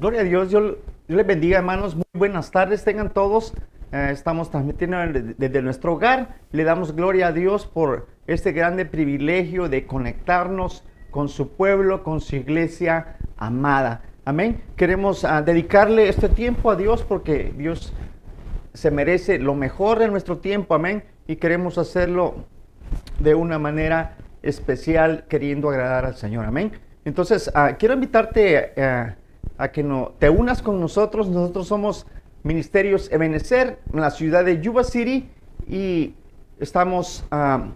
Gloria a Dios, yo les bendiga, hermanos. Muy buenas tardes, tengan todos. Estamos transmitiendo desde nuestro hogar. Le damos gloria a Dios por este grande privilegio de conectarnos con su pueblo, con su iglesia amada. Amén. Queremos dedicarle este tiempo a Dios porque Dios se merece lo mejor de nuestro tiempo. Amén. Y queremos hacerlo de una manera especial, queriendo agradar al Señor. Amén. Entonces, quiero invitarte a que te unas con nosotros. Nosotros somos Ministerios Ebenecer en la ciudad de Yuba City y estamos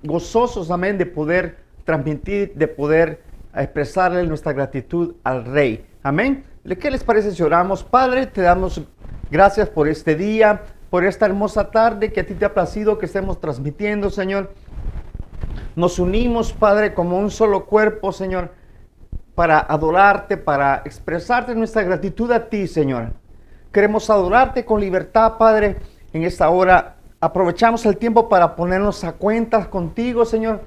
gozosos, amén, de poder transmitir, de poder expresarle nuestra gratitud al Rey. Amén. ¿Qué les parece si oramos? Padre, te damos gracias por este día, por esta hermosa tarde que a ti te ha placido que estemos transmitiendo, Señor. Nos unimos, Padre, como un solo cuerpo, Señor, para adorarte, para expresarte nuestra gratitud a ti, Señor. Queremos adorarte con libertad, Padre. En esta hora aprovechamos el tiempo para ponernos a cuentas contigo, Señor.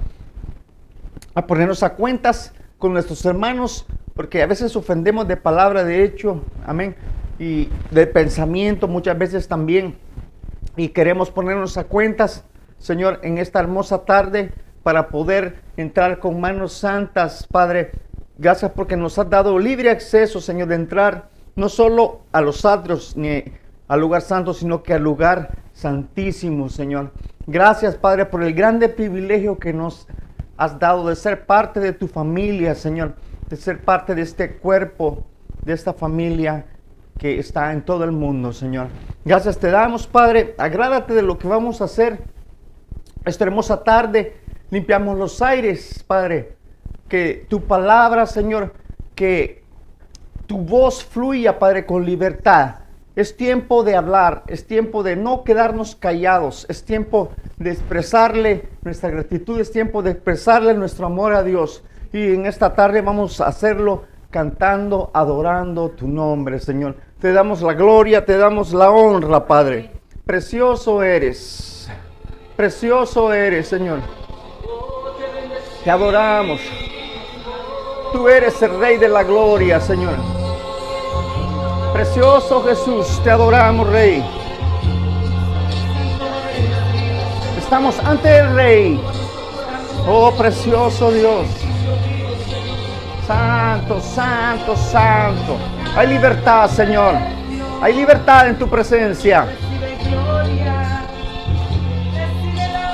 A ponernos a cuentas con nuestros hermanos, porque a veces ofendemos de palabra, de hecho, amén, y de pensamiento muchas veces también. Y queremos ponernos a cuentas, Señor, en esta hermosa tarde para poder entrar con manos santas, Padre. Gracias porque nos has dado libre acceso, Señor, de entrar no solo a los atrios ni al lugar santo, sino que al lugar santísimo, Señor. Gracias, Padre, por el grande privilegio que nos has dado de ser parte de tu familia, Señor, de ser parte de este cuerpo, de esta familia que está en todo el mundo, Señor. Gracias te damos, Padre. Agrádate de lo que vamos a hacer esta hermosa tarde. Limpiamos los aires, Padre. Que tu palabra, Señor, que tu voz fluya, Padre, con libertad. Es tiempo de hablar, es tiempo de no quedarnos callados, es tiempo de expresarle nuestra gratitud, es tiempo de expresarle nuestro amor a Dios. Y en esta tarde vamos a hacerlo cantando, adorando tu nombre, Señor. Te damos la gloria, te damos la honra, Padre. Precioso eres, Señor. Te adoramos. Tú eres el Rey de la gloria, Señor. Precioso Jesús, te adoramos, Rey. Estamos ante el Rey. Oh, precioso Dios. Santo, santo, santo. Hay libertad, Señor. Hay libertad en tu presencia.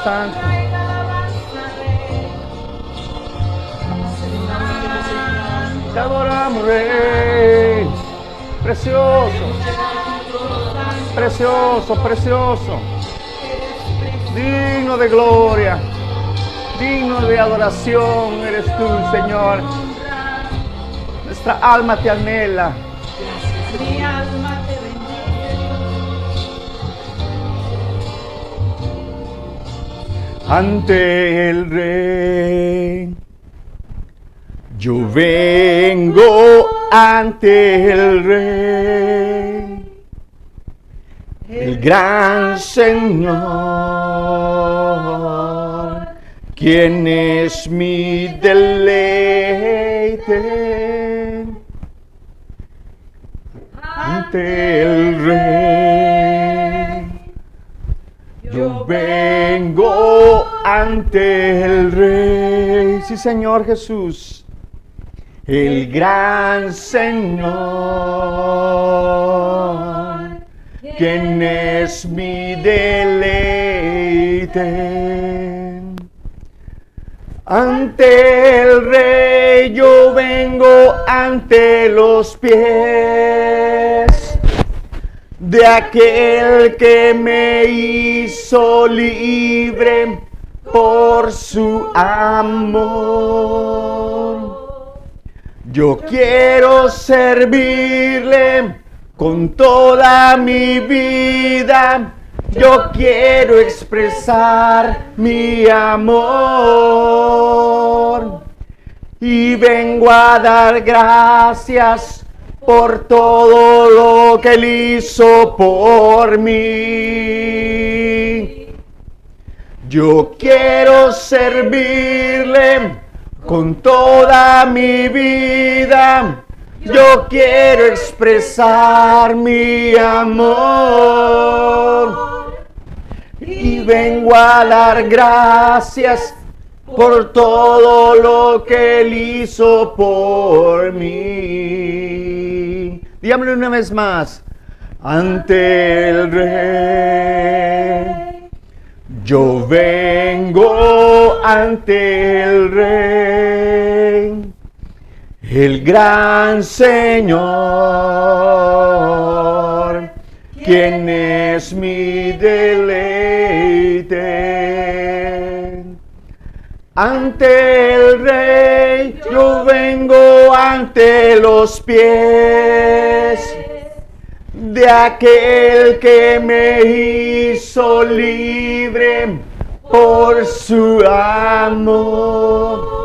Santo. Te adoramos, Rey. Precioso. Precioso, precioso. Digno de gloria. Digno de adoración eres tú, Señor. Nuestra alma te anhela. Mi alma te bendice. Ante el Rey. Yo vengo ante el Rey, el gran Señor, quien es mi deleite. Ante el Rey, yo vengo ante el Rey. Sí, Señor Jesús. El gran Señor, quien es mi deleite. Ante el Rey yo vengo ante los pies de aquel que me hizo libre por su amor. Yo quiero servirle con toda mi vida. Yo quiero expresar mi amor. Y vengo a dar gracias por todo lo que Él hizo por mí. Yo quiero servirle con toda mi vida. Yo quiero expresar mi amor y vengo a dar gracias por todo lo que Él hizo por mí. Dígamelo una vez más. Ante el Rey, yo vengo ante el Rey, el gran Señor, quien es mi deleite. Ante el Rey, yo vengo ante los pies de aquel que me hizo libre por su amor.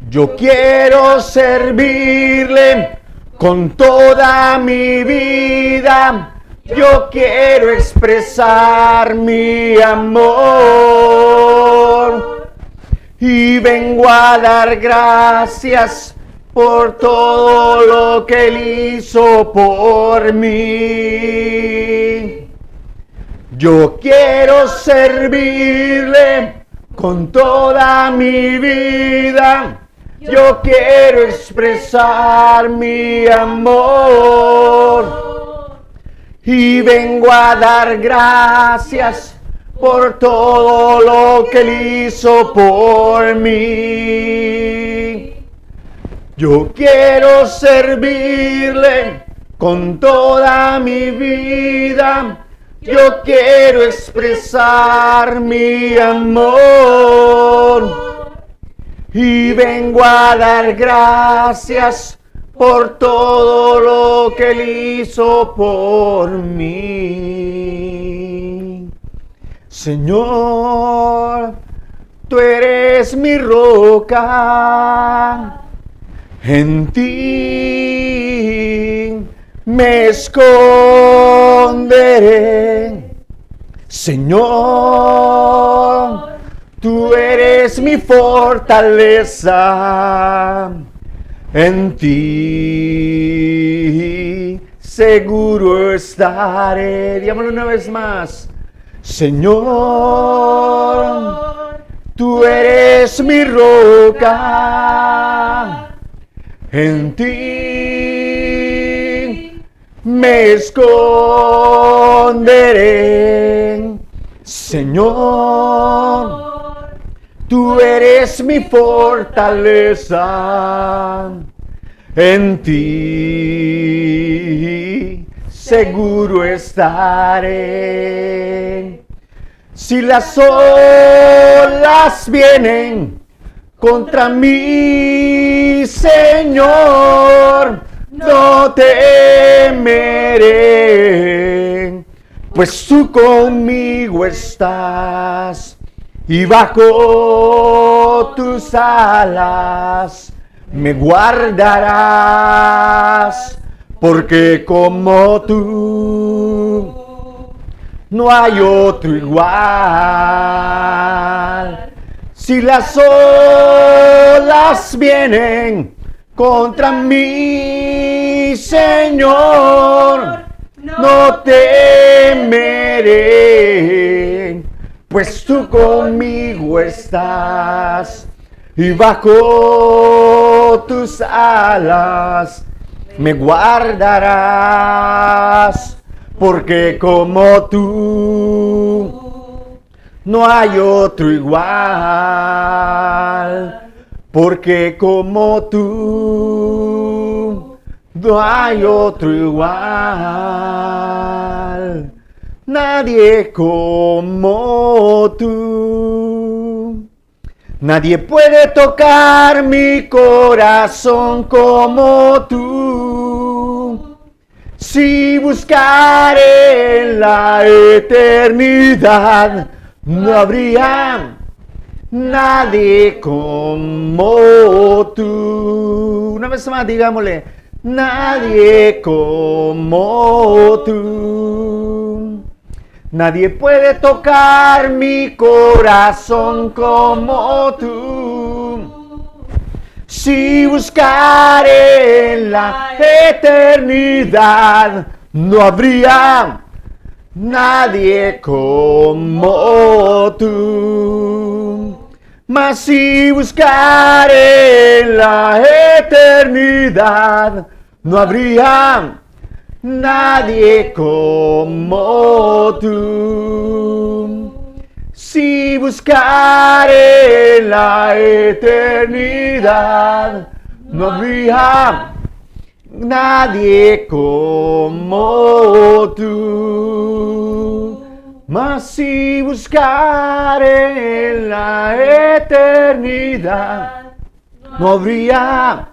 Yo quiero servirle con toda mi vida. Yo quiero expresar mi amor y vengo a dar gracias por todo lo que Él hizo por mí. Yo quiero servirle con toda mi vida. Yo quiero expresar mi amor y vengo a dar gracias por todo lo que Él hizo por mí. Yo quiero servirle con toda mi vida. Yo quiero expresar mi amor y vengo a dar gracias por todo lo que Él hizo por mí. Señor, tú eres mi roca. En ti me esconderé. Señor, tú eres mi fortaleza. En ti seguro estaré. Digámoslo una vez más. Señor, tú eres mi roca. En ti me esconderé. Señor, tú eres mi fortaleza. En ti seguro estaré. Si las olas vienen contra mí, Señor, no temeré, pues tú conmigo estás y bajo tus alas me guardarás, porque como tú no hay otro igual. Si las olas vienen contra mí, Señor, no temeré, pues tú conmigo estás y bajo tus alas me guardarás, porque como tú no hay otro igual, porque como tú no hay otro igual, nadie como tú. Nadie puede tocar mi corazón como tú. Si buscaré en la eternidad, no habría nadie como tú. Una vez más, digámosle, nadie como tú. Nadie puede tocar mi corazón como tú. Si buscaré en la eternidad, no habría nadie como tú. Mas si buscaré en la eternidad, no habría nadie como tú. Si buscaré en la eternidad, no habría nadie como tú. Mas si buscaré en la eternidad, no habría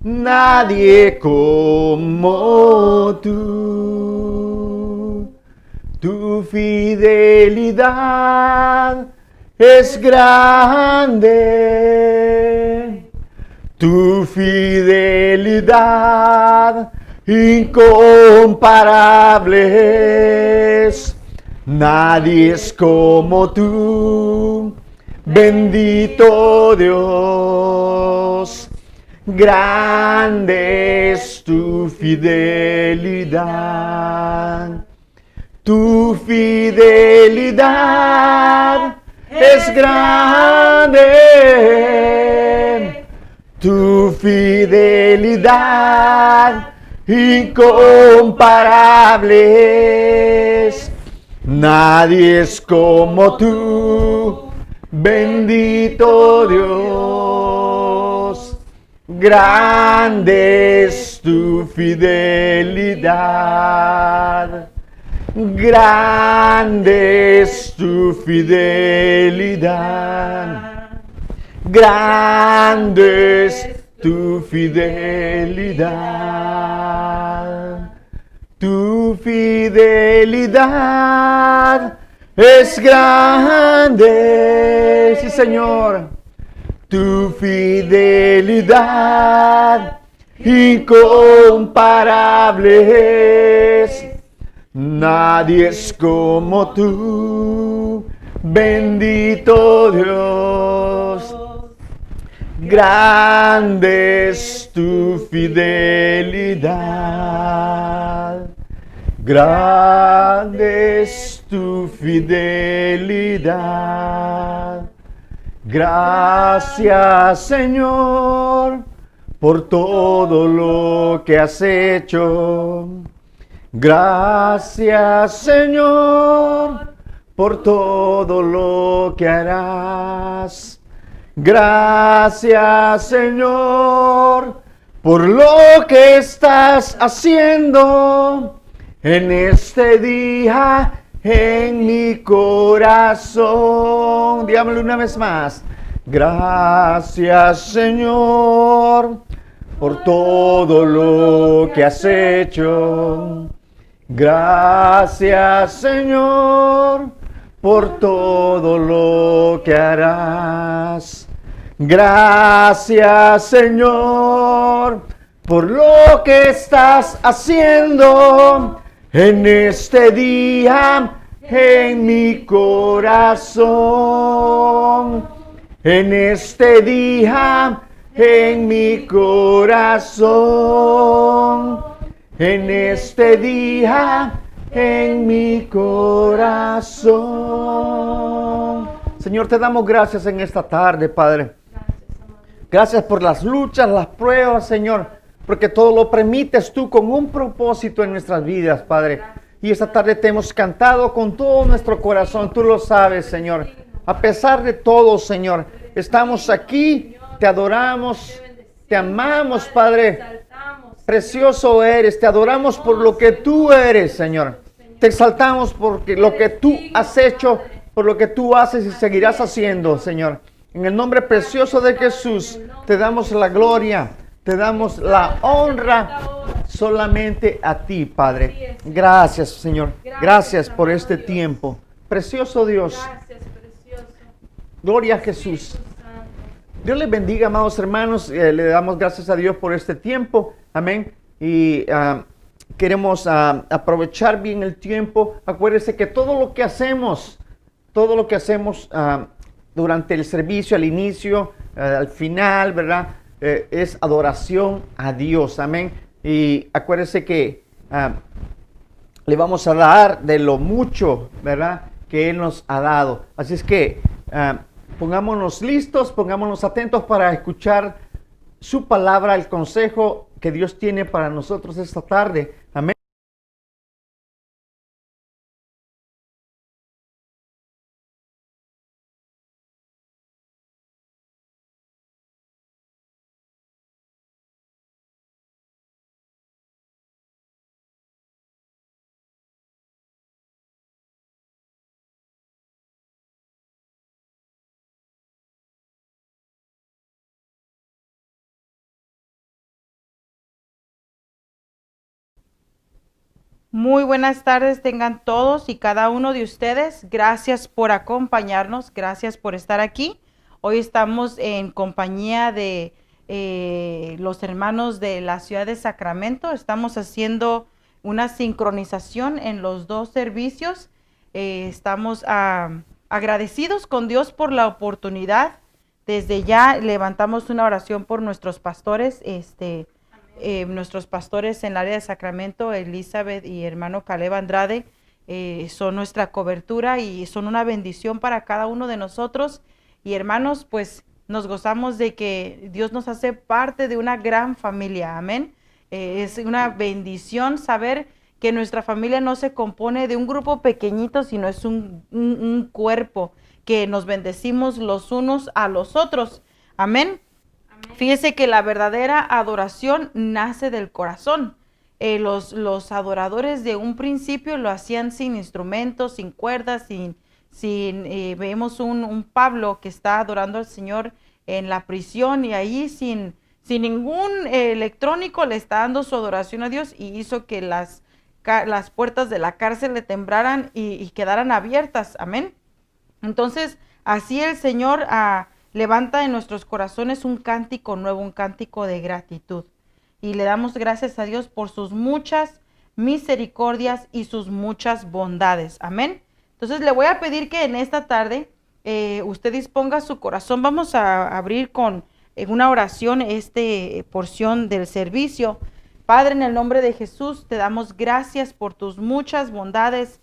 nadie como tú. Tu fidelidad es grande. Tu fidelidad incomparable es. Nadie es como tú, bendito Dios. Grande es tu fidelidad. Tu fidelidad es grande. Tu fidelidad incomparable es. Nadie es como tú, bendito Dios. Grande es tu fidelidad. Grande es tu fidelidad. Grande es tu fidelidad. Tu fidelidad es grande, sí Señor. Tu fidelidad incomparable es. Nadie es como tú, bendito Dios. Grande es tu fidelidad. Grande es tu fidelidad. Gracias, Señor, por todo lo que has hecho. Gracias, Señor, por todo lo que harás. Gracias, Señor, por lo que estás haciendo en este día en mi corazón. Digámoslo una vez más. Gracias, Señor, por todo lo que has hecho. Gracias, Señor, por todo lo que harás. Gracias, Señor, por lo que estás haciendo en este día en mi corazón. En este día en mi corazón. En este día en mi corazón. Señor, te damos gracias en esta tarde, Padre. Gracias por las luchas, las pruebas, Señor, porque todo lo permites tú con un propósito en nuestras vidas, Padre. Y esta tarde te hemos cantado con todo nuestro corazón, tú lo sabes, Señor. A pesar de todo, Señor, estamos aquí, te adoramos, te amamos, Padre. Precioso eres, te adoramos por lo que tú eres, Señor. Te exaltamos por lo que tú has hecho, por lo que tú haces y seguirás haciendo, Señor. En el nombre precioso de Jesús, te damos la gloria, te damos la honra solamente a ti, Padre. Gracias, Señor. Gracias por este tiempo. Precioso Dios. Gloria a Jesús. Dios les bendiga, amados hermanos. Le damos gracias a Dios por este tiempo. Amén. Y queremos aprovechar bien el tiempo. Acuérdense que todo lo que hacemos durante el servicio, al inicio, al final, ¿verdad? es adoración a Dios, amén. Y acuérdense que le vamos a dar de lo mucho, ¿verdad?, que Él nos ha dado. Así es que pongámonos listos, pongámonos atentos para escuchar su palabra, el consejo que Dios tiene para nosotros esta tarde. Amén. Muy buenas tardes tengan todos y cada uno de ustedes. Gracias por acompañarnos, gracias por estar aquí. Hoy estamos en compañía de los hermanos de la ciudad de Sacramento. Estamos haciendo una sincronización en los dos servicios. Estamos agradecidos con Dios por la oportunidad. Desde ya levantamos una oración por nuestros pastores, nuestros pastores en el área de Sacramento, Elizabeth y hermano Caleb Andrade, son nuestra cobertura y son una bendición para cada uno de nosotros. Y hermanos, pues nos gozamos de que Dios nos hace parte de una gran familia, amén. Es una bendición saber que nuestra familia no se compone de un grupo pequeñito, sino es un cuerpo que nos bendecimos los unos a los otros, amén. Fíjese que la verdadera adoración nace del corazón. Los adoradores de un principio lo hacían sin instrumentos, sin cuerdas, vemos un Pablo que está adorando al Señor en la prisión y ahí sin ningún electrónico le está dando su adoración a Dios y hizo que las puertas de la cárcel le temblaran y quedaran abiertas. Amén. Entonces, así el Señor levanta en nuestros corazones un cántico nuevo, un cántico de gratitud. Y le damos gracias a Dios por sus muchas misericordias y sus muchas bondades. Amén. Entonces le voy a pedir que en esta tarde usted disponga su corazón. Vamos a abrir con una oración porción del servicio. Padre, en el nombre de Jesús, te damos gracias por tus muchas bondades,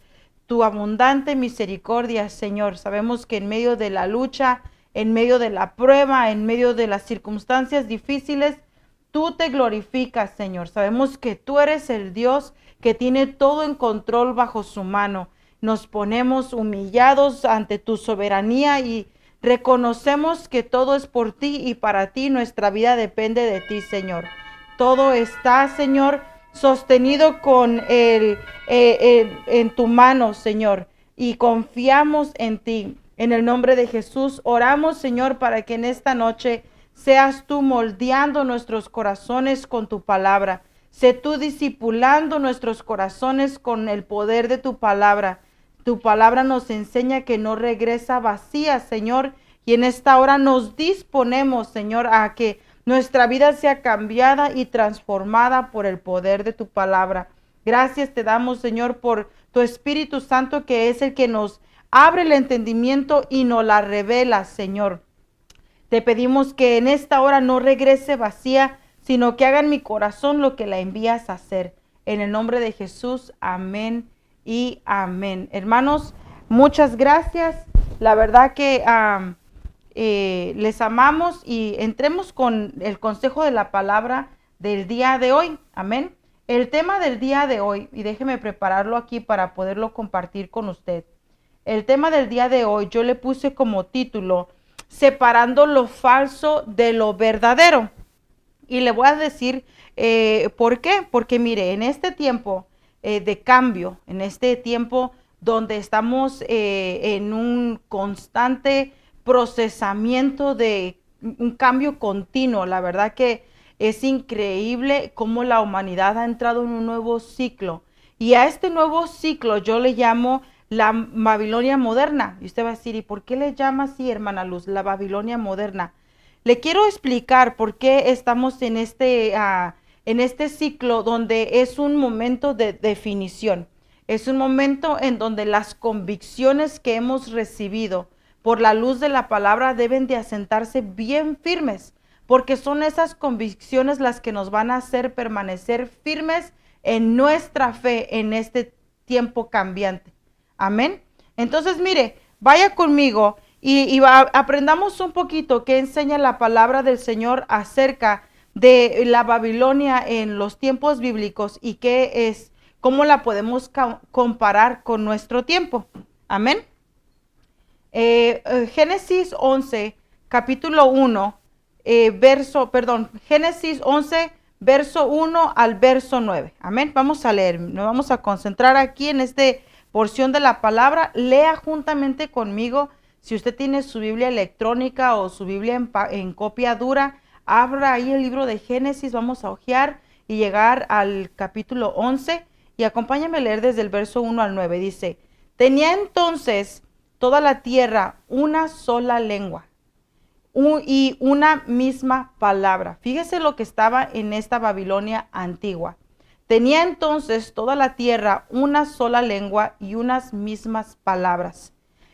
tu abundante misericordia, Señor. Sabemos que en medio de la lucha, en medio de la prueba, en medio de las circunstancias difíciles, tú te glorificas, Señor. Sabemos que tú eres el Dios que tiene todo en control bajo su mano. Nos ponemos humillados ante tu soberanía y reconocemos que todo es por ti y para ti nuestra vida depende de ti, Señor. Todo está, Señor, sostenido en tu mano, Señor, y confiamos en ti. En el nombre de Jesús, oramos, Señor, para que en esta noche seas tú moldeando nuestros corazones con tu palabra. Sé tú discipulando nuestros corazones con el poder de tu palabra. Tu palabra nos enseña que no regresa vacía, Señor, y en esta hora nos disponemos, Señor, a que nuestra vida sea cambiada y transformada por el poder de tu palabra. Gracias te damos, Señor, por tu Espíritu Santo, que es el que nos abre el entendimiento y nos la revela, Señor. Te pedimos que en esta hora no regrese vacía, sino que haga en mi corazón lo que la envías a hacer. En el nombre de Jesús, amén y amén. Hermanos, muchas gracias. La verdad que les amamos y entremos con el consejo de la palabra del día de hoy. Amén. El tema del día de hoy, y déjeme prepararlo aquí para poderlo compartir con usted. El tema del día de hoy yo le puse como título, separando lo falso de lo verdadero. Y le voy a decir ¿por qué? Porque mire, en este tiempo de cambio, en este tiempo donde estamos en un constante procesamiento de un cambio continuo, la verdad que es increíble cómo la humanidad ha entrado en un nuevo ciclo. Y a este nuevo ciclo yo le llamo la Babilonia moderna. Y usted va a decir, ¿y por qué le llama así, hermana Luz, la Babilonia moderna? Le quiero explicar por qué estamos en este ciclo donde es un momento de definición. Es un momento en donde las convicciones que hemos recibido por la luz de la palabra deben de asentarse bien firmes, porque son esas convicciones las que nos van a hacer permanecer firmes en nuestra fe en este tiempo cambiante. Amén. Entonces, mire, vaya conmigo y aprendamos un poquito qué enseña la palabra del Señor acerca de la Babilonia en los tiempos bíblicos y qué es, cómo la podemos comparar con nuestro tiempo. Amén. Génesis 11, capítulo 1, Génesis 11, verso 1 al verso 9. Amén. Vamos a leer, nos vamos a concentrar aquí en esta porción de la palabra. Lea juntamente conmigo. Si usted tiene su Biblia electrónica o su Biblia en copia dura, abra ahí el libro de Génesis, vamos a hojear y llegar al capítulo 11 y acompáñame a leer desde el verso 1 al 9. Dice, tenía entonces toda la tierra una sola lengua y una misma palabra. Fíjese lo que estaba en esta Babilonia antigua. Tenía entonces toda la tierra una sola lengua y unas mismas palabras.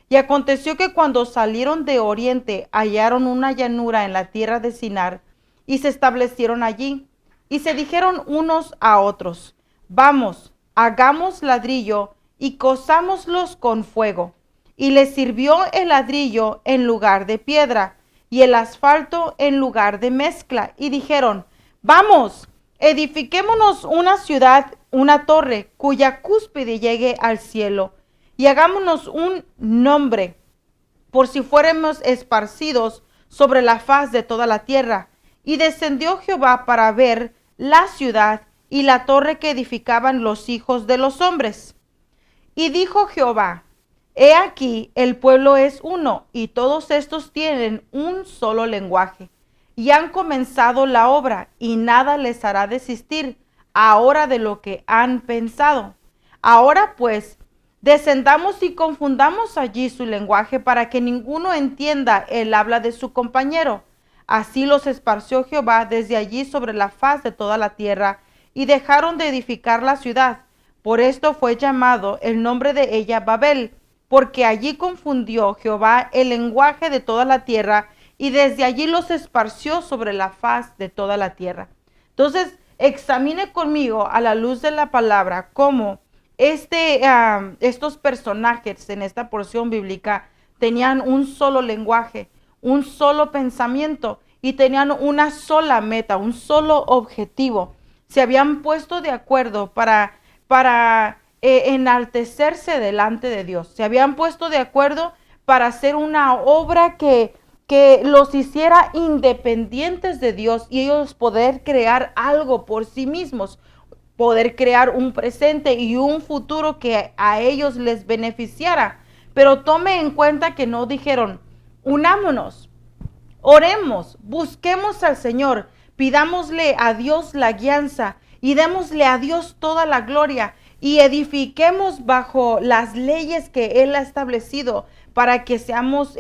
Y aconteció que cuando salieron de oriente hallaron una llanura en la tierra de Sinar y se establecieron allí. Y se dijeron unos a otros, vamos, hagamos ladrillo y cozámoslos con fuego. Y les sirvió el ladrillo en lugar de piedra y el asfalto en lugar de mezcla. Y dijeron, vamos, edifiquémonos una ciudad, una torre, cuya cúspide llegue al cielo. Y hagámonos un nombre, por si fuéramos esparcidos sobre la faz de toda la tierra. Y descendió Jehová para ver la ciudad y la torre que edificaban los hijos de los hombres. Y dijo Jehová, he aquí el pueblo es uno, y todos estos tienen un solo lenguaje. Y han comenzado la obra, y nada les hará desistir ahora de lo que han pensado. Ahora pues, descendamos y confundamos allí su lenguaje para que ninguno entienda el habla de su compañero. Así los esparció Jehová desde allí sobre la faz de toda la tierra y dejaron de edificar la ciudad. Por esto fue llamado el nombre de ella Babel, porque allí confundió Jehová el lenguaje de toda la tierra y desde allí los esparció sobre la faz de toda la tierra. Entonces, examine conmigo a la luz de la palabra cómo estos personajes en esta porción bíblica tenían un solo lenguaje, un solo pensamiento y tenían una sola meta, un solo objetivo. Se habían puesto de acuerdo para enaltecerse delante de Dios. Se habían puesto de acuerdo para hacer una obra que los hiciera independientes de Dios y ellos poder crear algo por sí mismos, poder crear un presente y un futuro que a ellos les beneficiara. Pero tome en cuenta que no dijeron, unámonos, oremos, busquemos al Señor, pidámosle a Dios la guianza y démosle a Dios toda la gloria y edifiquemos bajo las leyes que Él ha establecido para que seamos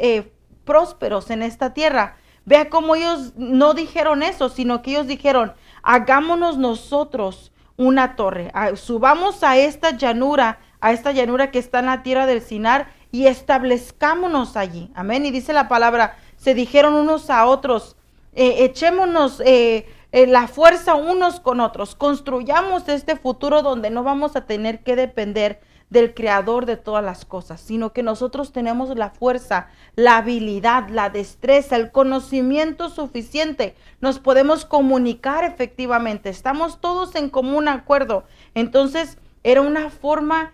prósperos en esta tierra. Vea cómo ellos no dijeron eso, sino que ellos dijeron, hagámonos nosotros una torre, subamos a esta llanura que está en la tierra del Sinar y establezcámonos allí. Amén. Y dice la palabra, se dijeron unos a otros, echémonos la fuerza unos con otros, construyamos este futuro donde no vamos a tener que depender del creador de todas las cosas, sino que nosotros tenemos la fuerza, la habilidad, la destreza, el conocimiento suficiente, nos podemos comunicar efectivamente, estamos todos en común acuerdo. Entonces era una forma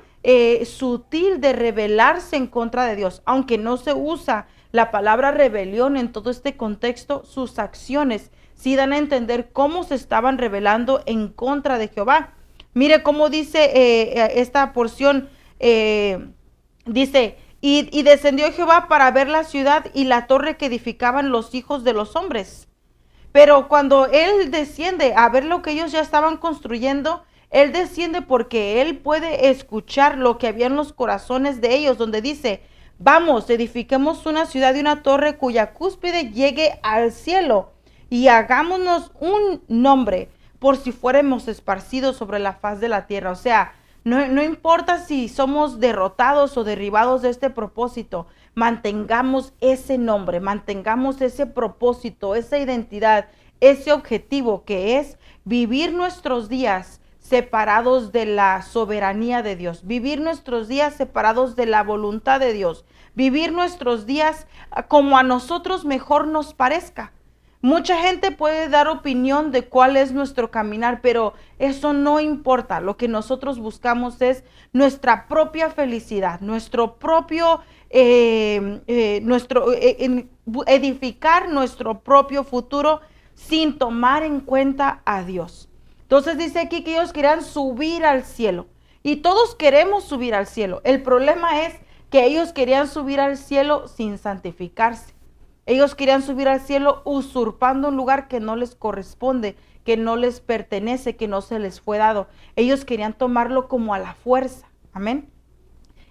sutil de rebelarse en contra de Dios, aunque no se usa la palabra rebelión en todo este contexto, sus acciones sí dan a entender cómo se estaban rebelando en contra de Jehová. Mire cómo dice esta porción, dice, y descendió Jehová para ver la ciudad y la torre que edificaban los hijos de los hombres. Pero cuando Él desciende a ver lo que ellos ya estaban construyendo, Él desciende porque Él puede escuchar lo que había en los corazones de ellos, donde dice, vamos, edifiquemos una ciudad y una torre cuya cúspide llegue al cielo y hagámonos un nombre por si fuéramos esparcidos sobre la faz de la tierra. O sea, No importa si somos derrotados o derribados de este propósito, mantengamos ese nombre, mantengamos ese propósito, esa identidad, ese objetivo que es vivir nuestros días separados de la soberanía de Dios, vivir nuestros días separados de la voluntad de Dios, vivir nuestros días como a nosotros mejor nos parezca. Mucha gente puede dar opinión de cuál es nuestro caminar, pero eso no importa. Lo que nosotros buscamos es nuestra propia felicidad, nuestro propio, edificar nuestro propio futuro sin tomar en cuenta a Dios. Entonces dice aquí que ellos querían subir al cielo y todos queremos subir al cielo. El problema es que ellos querían subir al cielo sin santificarse. Ellos querían subir al cielo usurpando un lugar que no les corresponde, que no les pertenece, que no se les fue dado. Ellos querían tomarlo como a la fuerza. Amén.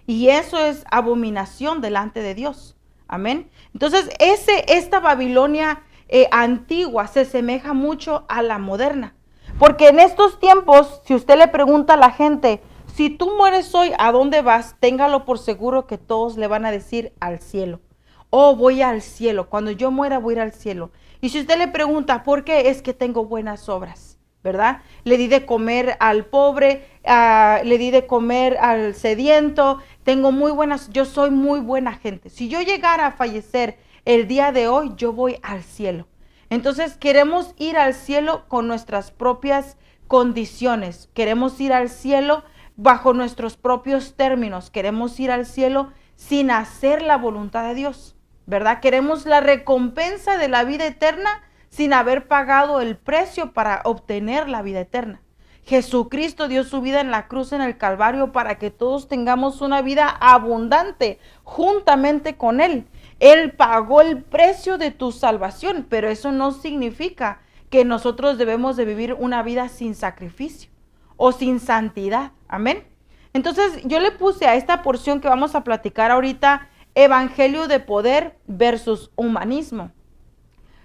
Y eso es abominación delante de Dios. Amén. Entonces, esta Babilonia antigua se asemeja mucho a la moderna. Porque en estos tiempos, si usted le pregunta a la gente, si tú mueres hoy, ¿a dónde vas? Téngalo por seguro que todos le van a decir al cielo. Oh, voy al cielo. Cuando yo muera, voy a ir al cielo. Y si usted le pregunta, ¿por qué? Es que tengo buenas obras, ¿verdad? Le di de comer al pobre, le di de comer al sediento, yo soy muy buena gente. Si yo llegara a fallecer el día de hoy, yo voy al cielo. Entonces queremos ir al cielo con nuestras propias condiciones. Queremos ir al cielo bajo nuestros propios términos. Queremos ir al cielo sin hacer la voluntad de Dios, ¿verdad? Queremos la recompensa de la vida eterna sin haber pagado el precio para obtener la vida eterna. Jesucristo dio su vida en la cruz, en el Calvario, para que todos tengamos una vida abundante juntamente con Él. Él pagó el precio de tu salvación, pero eso no significa que nosotros debemos de vivir una vida sin sacrificio o sin santidad. Amén. Entonces yo le puse a esta porción que vamos a platicar ahorita, evangelio de poder versus humanismo.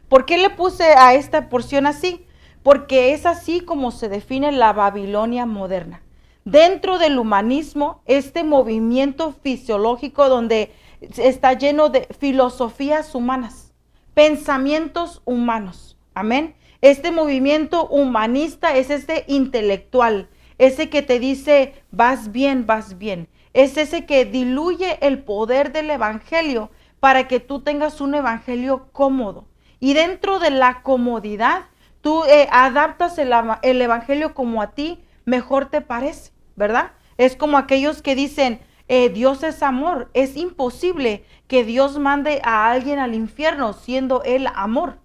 ¿Por qué le puse a esta porción así? Porque es así como se define la Babilonia moderna. Dentro del humanismo, este movimiento fisiológico donde está lleno de filosofías humanas, pensamientos humanos. Amén. Este movimiento humanista es este intelectual, ese que te dice, vas bien, vas bien. Es ese que diluye el poder del evangelio para que tú tengas un evangelio cómodo. Y dentro de la comodidad, tú adaptas el evangelio como a ti mejor te parece, ¿verdad? Es como aquellos que dicen, Dios es amor. Es imposible que Dios mande a alguien al infierno siendo Él amor.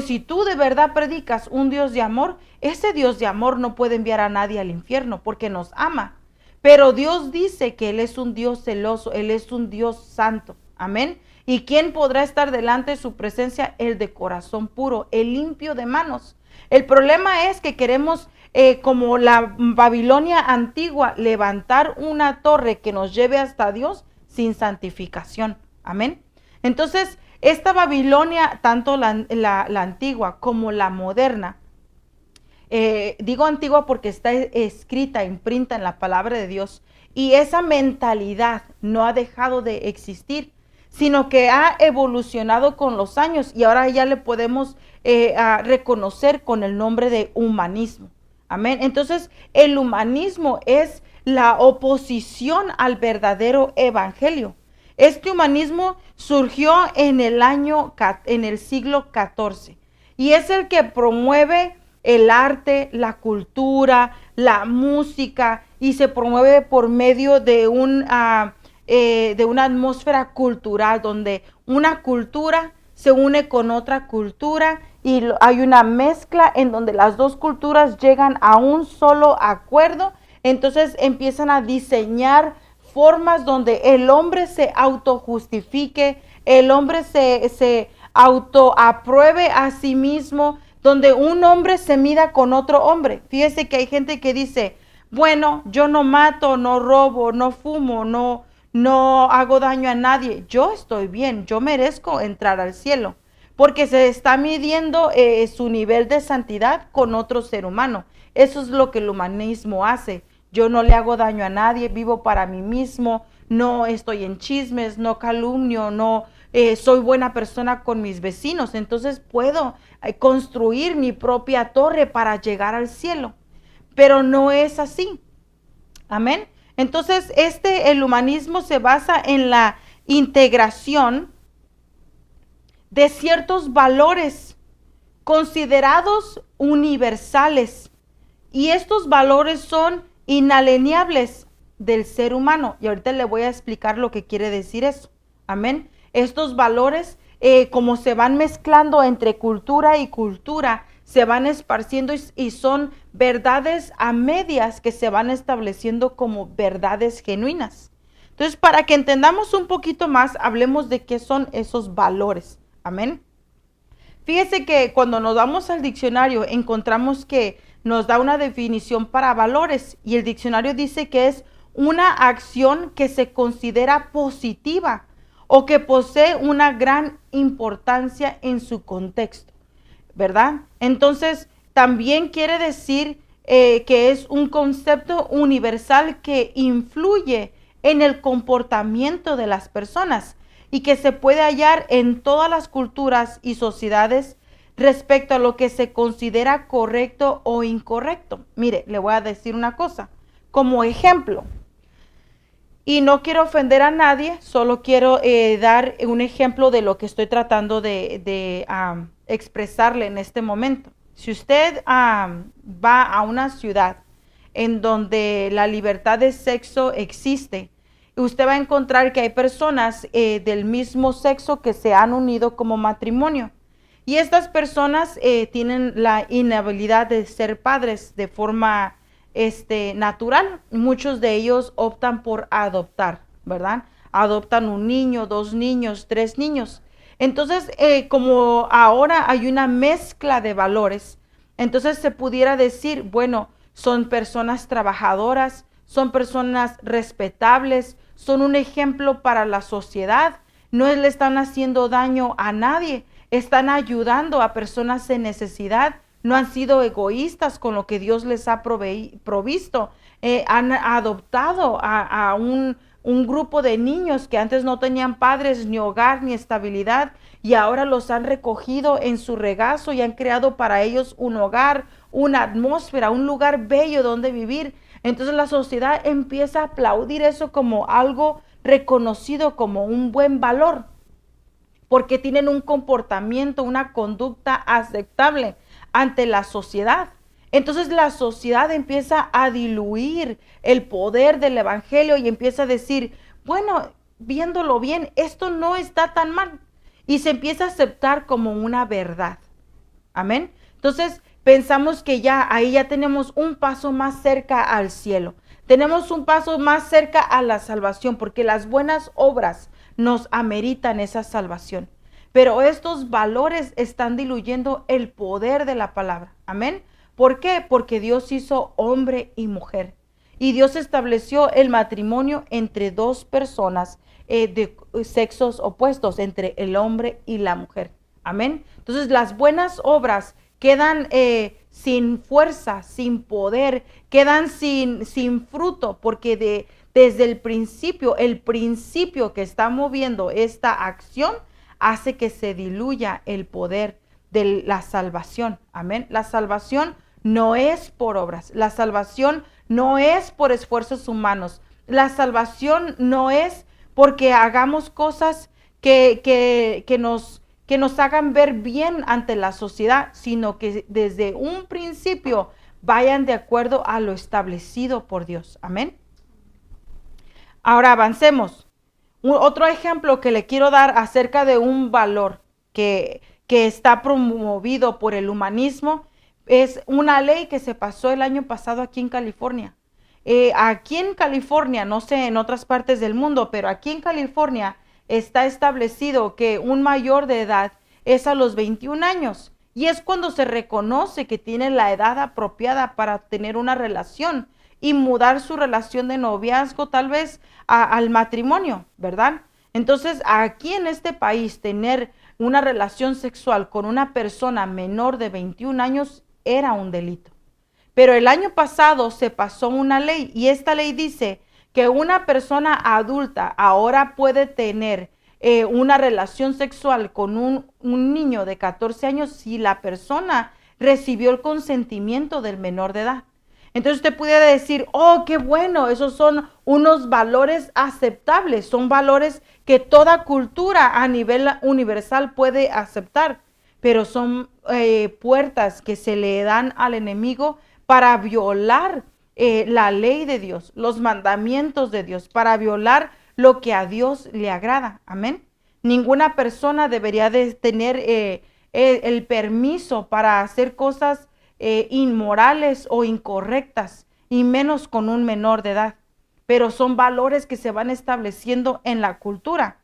Si tú de verdad predicas un Dios de amor, ese Dios de amor no puede enviar a nadie al infierno porque nos ama. Pero Dios dice que Él es un Dios celoso, Él es un Dios santo. Amén. ¿Y quién podrá estar delante de su presencia? El de corazón puro, el limpio de manos. El problema es que queremos, como la Babilonia antigua, levantar una torre que nos lleve hasta Dios sin santificación. Amén. Entonces, esta Babilonia, tanto la antigua como la moderna, digo antigua porque está escrita, imprenta en la palabra de Dios, y esa mentalidad no ha dejado de existir, sino que ha evolucionado con los años y ahora ya le podemos reconocer con el nombre de humanismo. Amén. Entonces, el humanismo es la oposición al verdadero evangelio. Este humanismo surgió en el siglo XIV y es el que promueve el arte, la cultura, la música y se promueve por medio de una atmósfera cultural donde una cultura se une con otra cultura y hay una mezcla en donde las dos culturas llegan a un solo acuerdo. Entonces empiezan a diseñar formas donde el hombre se autojustifique, el hombre se autoapruebe a sí mismo, donde un hombre se mida con otro hombre. Fíjese que hay gente que dice, bueno, yo no mato, no robo, no fumo, no hago daño a nadie. Yo estoy bien, yo merezco entrar al cielo. Porque se está midiendo su nivel de santidad con otro ser humano. Eso es lo que el humanismo hace. yo no le hago daño a nadie, vivo para mí mismo, no estoy en chismes, no calumnio, no soy buena persona con mis vecinos, entonces puedo construir mi propia torre para llegar al cielo. Pero no es así. Amén. Entonces, el humanismo se basa en la integración de ciertos valores considerados universales. Y estos valores son inalienables del ser humano. Y ahorita le voy a explicar lo que quiere decir eso. Amén. Estos valores, como se van mezclando entre cultura y cultura, se van esparciendo y son verdades a medias que se van estableciendo como verdades genuinas. Entonces, para que entendamos un poquito más, hablemos de qué son esos valores. Amén. Fíjese que cuando nos vamos al diccionario, encontramos que nos da una definición para valores y el diccionario dice que es una acción que se considera positiva o que posee una gran importancia en su contexto, ¿verdad? Entonces, también quiere decir que es un concepto universal que influye en el comportamiento de las personas y que se puede hallar en todas las culturas y sociedades respecto a lo que se considera correcto o incorrecto. Mire, le voy a decir una cosa, como ejemplo, y no quiero ofender a nadie, solo quiero dar un ejemplo de lo que estoy tratando de expresarle en este momento. Si usted va a una ciudad en donde la libertad de sexo existe, usted va a encontrar que hay personas del mismo sexo que se han unido como matrimonio. Y estas personas tienen la inhabilidad de ser padres de forma natural. Muchos de ellos optan por adoptar, ¿verdad? Adoptan un niño, 2 niños, 3 niños. Entonces, como ahora hay una mezcla de valores, entonces se pudiera decir, bueno, son personas trabajadoras, son personas respetables, son un ejemplo para la sociedad, no le están haciendo daño a nadie, están ayudando a personas en necesidad, no han sido egoístas con lo que Dios les ha provisto, han adoptado a un grupo de niños que antes no tenían padres, ni hogar, ni estabilidad, y ahora los han recogido en su regazo y han creado para ellos un hogar, una atmósfera, un lugar bello donde vivir. Entonces la sociedad empieza a aplaudir eso como algo reconocido como un buen valor, porque tienen un comportamiento, una conducta aceptable ante la sociedad. Entonces la sociedad empieza a diluir el poder del evangelio y empieza a decir, bueno, viéndolo bien, esto no está tan mal. Y se empieza a aceptar como una verdad. Amén. Entonces pensamos que ya ahí ya tenemos un paso más cerca al cielo. Tenemos un paso más cerca a la salvación, porque las buenas obras nos ameritan esa salvación. Pero estos valores están diluyendo el poder de la palabra. Amén. ¿Por qué? Porque Dios hizo hombre y mujer. Y Dios estableció el matrimonio entre 2 personas de sexos opuestos, entre el hombre y la mujer. Amén. Entonces las buenas obras quedan sin fuerza, sin poder, quedan sin fruto, porque desde el principio que está moviendo esta acción hace que se diluya el poder de la salvación. Amén. La salvación no es por obras, la salvación no es por esfuerzos humanos, la salvación no es porque hagamos cosas que nos hagan ver bien ante la sociedad, sino que desde un principio vayan de acuerdo a lo establecido por Dios. Amén. Ahora avancemos. Otro ejemplo que le quiero dar acerca de un valor que está promovido por el humanismo es una ley que se pasó el año pasado aquí en California. Aquí en California, no sé en otras partes del mundo, pero aquí en California está establecido que un mayor de edad es a los 21 años y es cuando se reconoce que tiene la edad apropiada para tener una relación y mudar su relación de noviazgo tal vez al matrimonio, ¿verdad? Entonces, aquí en este país tener una relación sexual con una persona menor de 21 años era un delito. Pero el año pasado se pasó una ley y esta ley dice que una persona adulta ahora puede tener una relación sexual con un niño de 14 años si la persona recibió el consentimiento del menor de edad. Entonces usted pudiera decir, oh, qué bueno, esos son unos valores aceptables, son valores que toda cultura a nivel universal puede aceptar, pero son puertas que se le dan al enemigo para violar la ley de Dios, los mandamientos de Dios, para violar lo que a Dios le agrada. Amén. Ninguna persona debería de tener el permiso para hacer cosas inmorales o incorrectas, y menos con un menor de edad. Pero son valores que se van estableciendo en la cultura.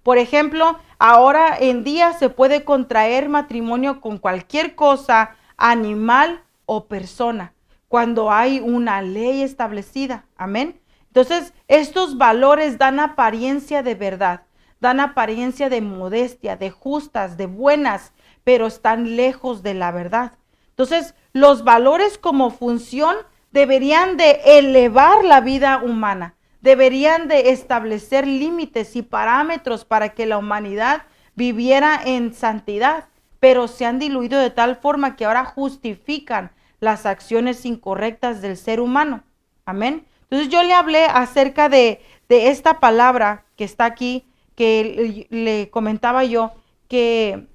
Por ejemplo, ahora en día se puede contraer matrimonio con cualquier cosa, animal o persona, cuando hay una ley establecida. Amén. Entonces, estos valores dan apariencia de verdad, dan apariencia de modestia, de justas, de buenas, pero están lejos de la verdad. Entonces, los valores como función deberían de elevar la vida humana, deberían de establecer límites y parámetros para que la humanidad viviera en santidad, pero se han diluido de tal forma que ahora justifican las acciones incorrectas del ser humano. Amén. Entonces yo le hablé acerca de esta palabra que está aquí, que le comentaba yo, que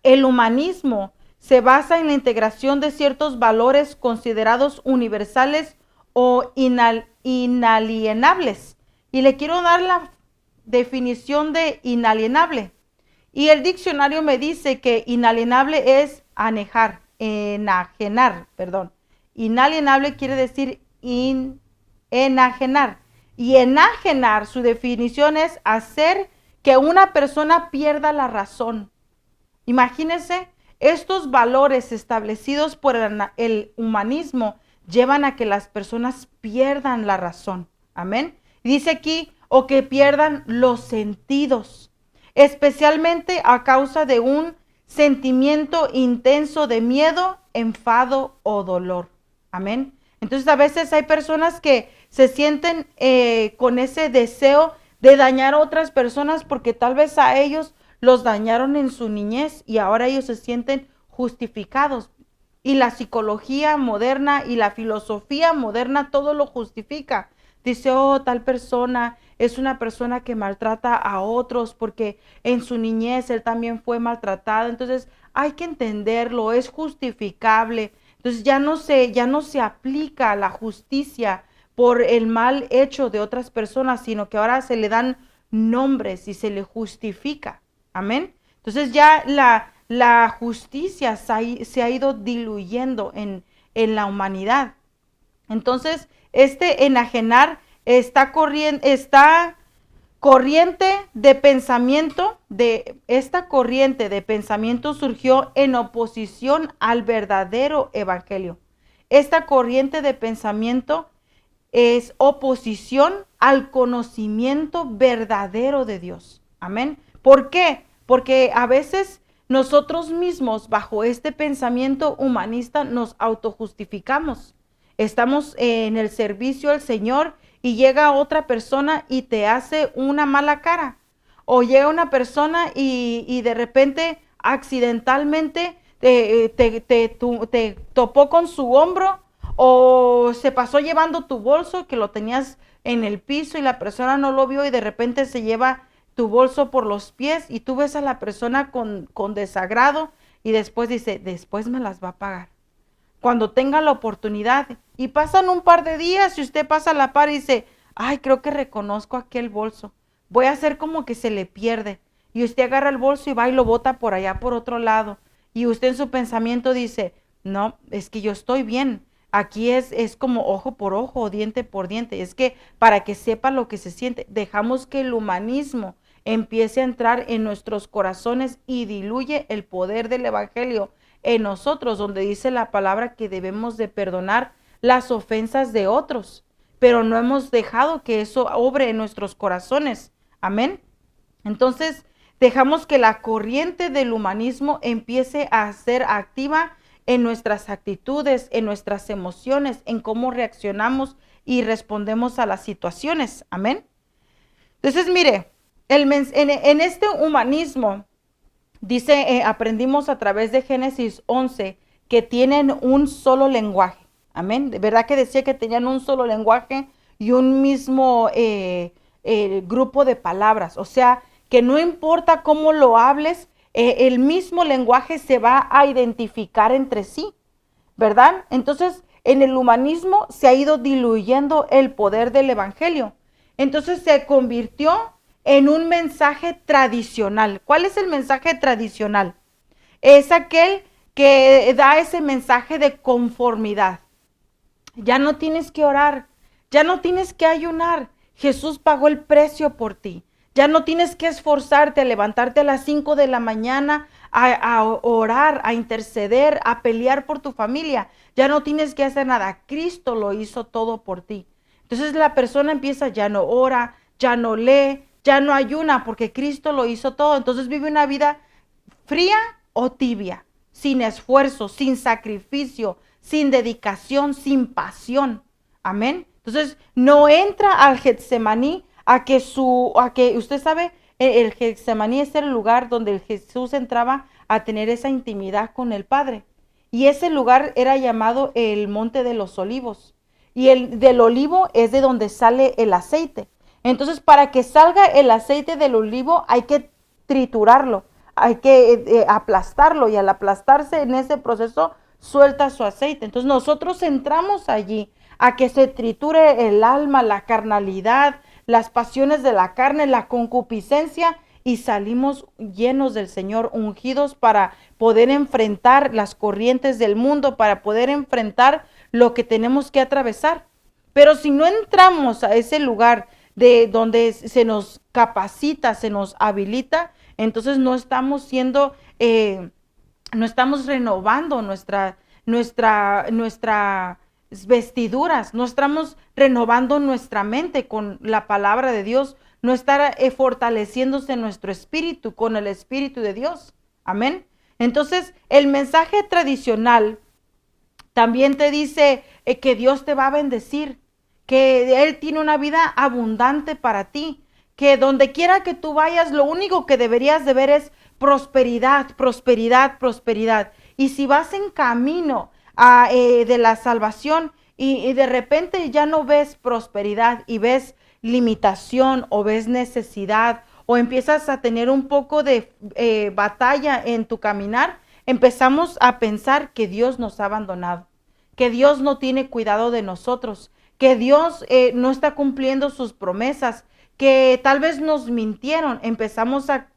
el humanismo se basa en la integración de ciertos valores considerados universales o inalienables. Y le quiero dar la definición de inalienable. Y el diccionario me dice que inalienable es enajenar, perdón. Inalienable quiere decir enajenar. Y enajenar, su definición es hacer que una persona pierda la razón. Imagínense, estos valores establecidos por el humanismo llevan a que las personas pierdan la razón. Amén. Y dice aquí, o que pierdan los sentidos, especialmente a causa de un sentimiento intenso de miedo, enfado o dolor. Amén. Entonces a veces hay personas que se sienten con ese deseo de dañar a otras personas porque tal vez a ellos los dañaron en su niñez y ahora ellos se sienten justificados. Y la psicología moderna y la filosofía moderna todo lo justifica. Dice, oh, tal persona es una persona que maltrata a otros porque en su niñez él también fue maltratado. Entonces hay que entenderlo, es justificable. Entonces ya no se aplica la justicia por el mal hecho de otras personas, sino que ahora se le dan nombres y se le justifica. Amén. Entonces ya la justicia se ha ido diluyendo en la humanidad. Entonces, enajenar esta corriente de pensamiento, esta corriente de pensamiento surgió en oposición al verdadero evangelio. Esta corriente de pensamiento es oposición al conocimiento verdadero de Dios. Amén. ¿Por qué? Porque a veces nosotros mismos, bajo este pensamiento humanista, nos autojustificamos. Estamos en el servicio al Señor y llega otra persona y te hace una mala cara. O llega una persona y de repente, accidentalmente, te topó con su hombro o se pasó llevando tu bolso que lo tenías en el piso y la persona no lo vio y de repente se lleva tu bolso por los pies y tú ves a la persona con desagrado y después dice, después me las va a pagar cuando tenga la oportunidad. Y pasan un par de días y usted pasa a la par y dice, ay, creo que reconozco aquel bolso, voy a hacer como que se le pierde. Y usted agarra el bolso y va y lo bota por allá por otro lado. Y usted en su pensamiento dice, no, es que yo estoy bien. Aquí es como ojo por ojo, diente por diente. Es que para que sepa lo que se siente, dejamos que el humanismo empiece a entrar en nuestros corazones y diluye el poder del evangelio en nosotros, donde dice la palabra que debemos de perdonar las ofensas de otros, pero no hemos dejado que eso obre en nuestros corazones. Amén. Entonces, dejamos que la corriente del humanismo empiece a ser activa en nuestras actitudes, en nuestras emociones, en cómo reaccionamos y respondemos a las situaciones. Amén. Entonces, mire, en este humanismo, dice, aprendimos a través de Génesis 11 que tienen un solo lenguaje. Amén. De verdad que decía que tenían un solo lenguaje y un mismo grupo de palabras. O sea, que no importa cómo lo hables, el mismo lenguaje se va a identificar entre sí, ¿verdad? Entonces, en el humanismo se ha ido diluyendo el poder del evangelio. Entonces se convirtió en un mensaje tradicional. ¿Cuál es el mensaje tradicional? Es aquel que da ese mensaje de conformidad. Ya no tienes que orar, ya no tienes que ayunar. Jesús pagó el precio por ti. Ya no tienes que esforzarte a levantarte a las 5 de la mañana a orar, a interceder, a pelear por tu familia. Ya no tienes que hacer nada. Cristo lo hizo todo por ti. Entonces la persona empieza, ya no ora, ya no lee, ya no ayuna porque Cristo lo hizo todo. Entonces vive una vida fría o tibia, sin esfuerzo, sin sacrificio, sin dedicación, sin pasión. Amén. Entonces no entra al Getsemaní a que usted sabe, el Getsemaní es el lugar donde Jesús entraba a tener esa intimidad con el Padre. Y ese lugar era llamado el Monte de los Olivos. Y el del olivo es de donde sale el aceite. Entonces, para que salga el aceite del olivo hay que triturarlo, hay que aplastarlo, y al aplastarse en ese proceso suelta su aceite. Entonces nosotros entramos allí a que se triture el alma, la carnalidad, las pasiones de la carne, la concupiscencia, y salimos llenos del Señor, ungidos para poder enfrentar las corrientes del mundo, para poder enfrentar lo que tenemos que atravesar. Pero si no entramos a ese lugar de donde se nos capacita, se nos habilita, entonces no estamos siendo, no estamos renovando nuestras vestiduras, no estamos renovando nuestra mente con la palabra de Dios, no estar fortaleciéndose nuestro espíritu con el Espíritu de Dios. Amén. Entonces, el mensaje tradicional también te dice que Dios te va a bendecir, que Él tiene una vida abundante para ti, que donde quiera que tú vayas, lo único que deberías de ver es prosperidad, prosperidad, prosperidad. Y si vas en camino de la salvación y de repente ya no ves prosperidad y ves limitación o ves necesidad o empiezas a tener un poco de batalla en tu caminar, empezamos a pensar que Dios nos ha abandonado, que Dios no tiene cuidado de nosotros, que Dios no está cumpliendo sus promesas, que tal vez nos mintieron. Empezamos a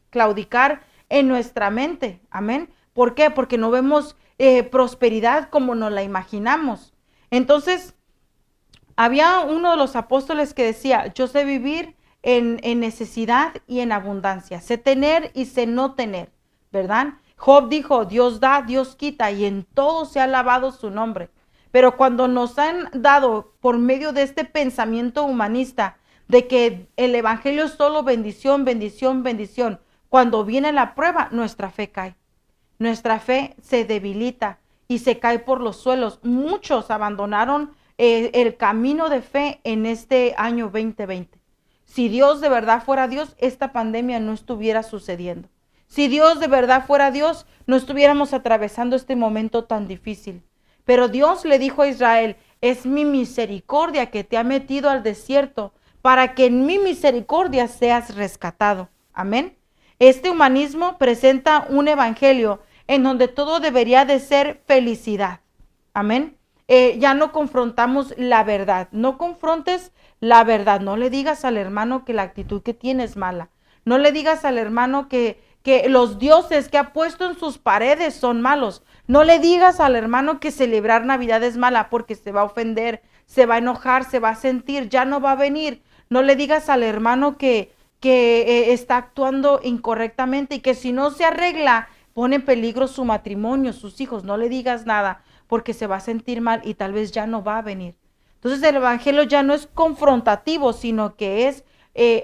claudicar en nuestra mente. Amén. ¿Por qué? Porque no vemos prosperidad como nos la imaginamos. Entonces, había uno de los apóstoles que decía, yo sé vivir en necesidad y en abundancia, sé tener y sé no tener, ¿verdad? Job dijo, Dios da, Dios quita, y en todo se ha alabado su nombre. Pero cuando nos han dado por medio de este pensamiento humanista de que el evangelio es solo bendición, bendición, bendición, cuando viene la prueba, nuestra fe cae. Nuestra fe se debilita y se cae por los suelos. Muchos abandonaron el camino de fe en este año 2020. Si Dios de verdad fuera Dios, esta pandemia no estuviera sucediendo. Si Dios de verdad fuera Dios, no estuviéramos atravesando este momento tan difícil. Pero Dios le dijo a Israel, es mi misericordia que te ha metido al desierto para que en mi misericordia seas rescatado. Amén. Este humanismo presenta un evangelio en donde todo debería de ser felicidad. Amén. Ya no confrontamos la verdad. No confrontes la verdad. No le digas al hermano que la actitud que tiene es mala. No le digas al hermano que los dioses que ha puesto en sus paredes son malos. No le digas al hermano que celebrar Navidad es mala, porque se va a ofender, se va a enojar, se va a sentir, ya no va a venir. No le digas al hermano que está actuando incorrectamente y que si no se arregla pone en peligro su matrimonio, sus hijos. No le digas nada porque se va a sentir mal y tal vez ya no va a venir. Entonces el evangelio ya no es confrontativo, sino que es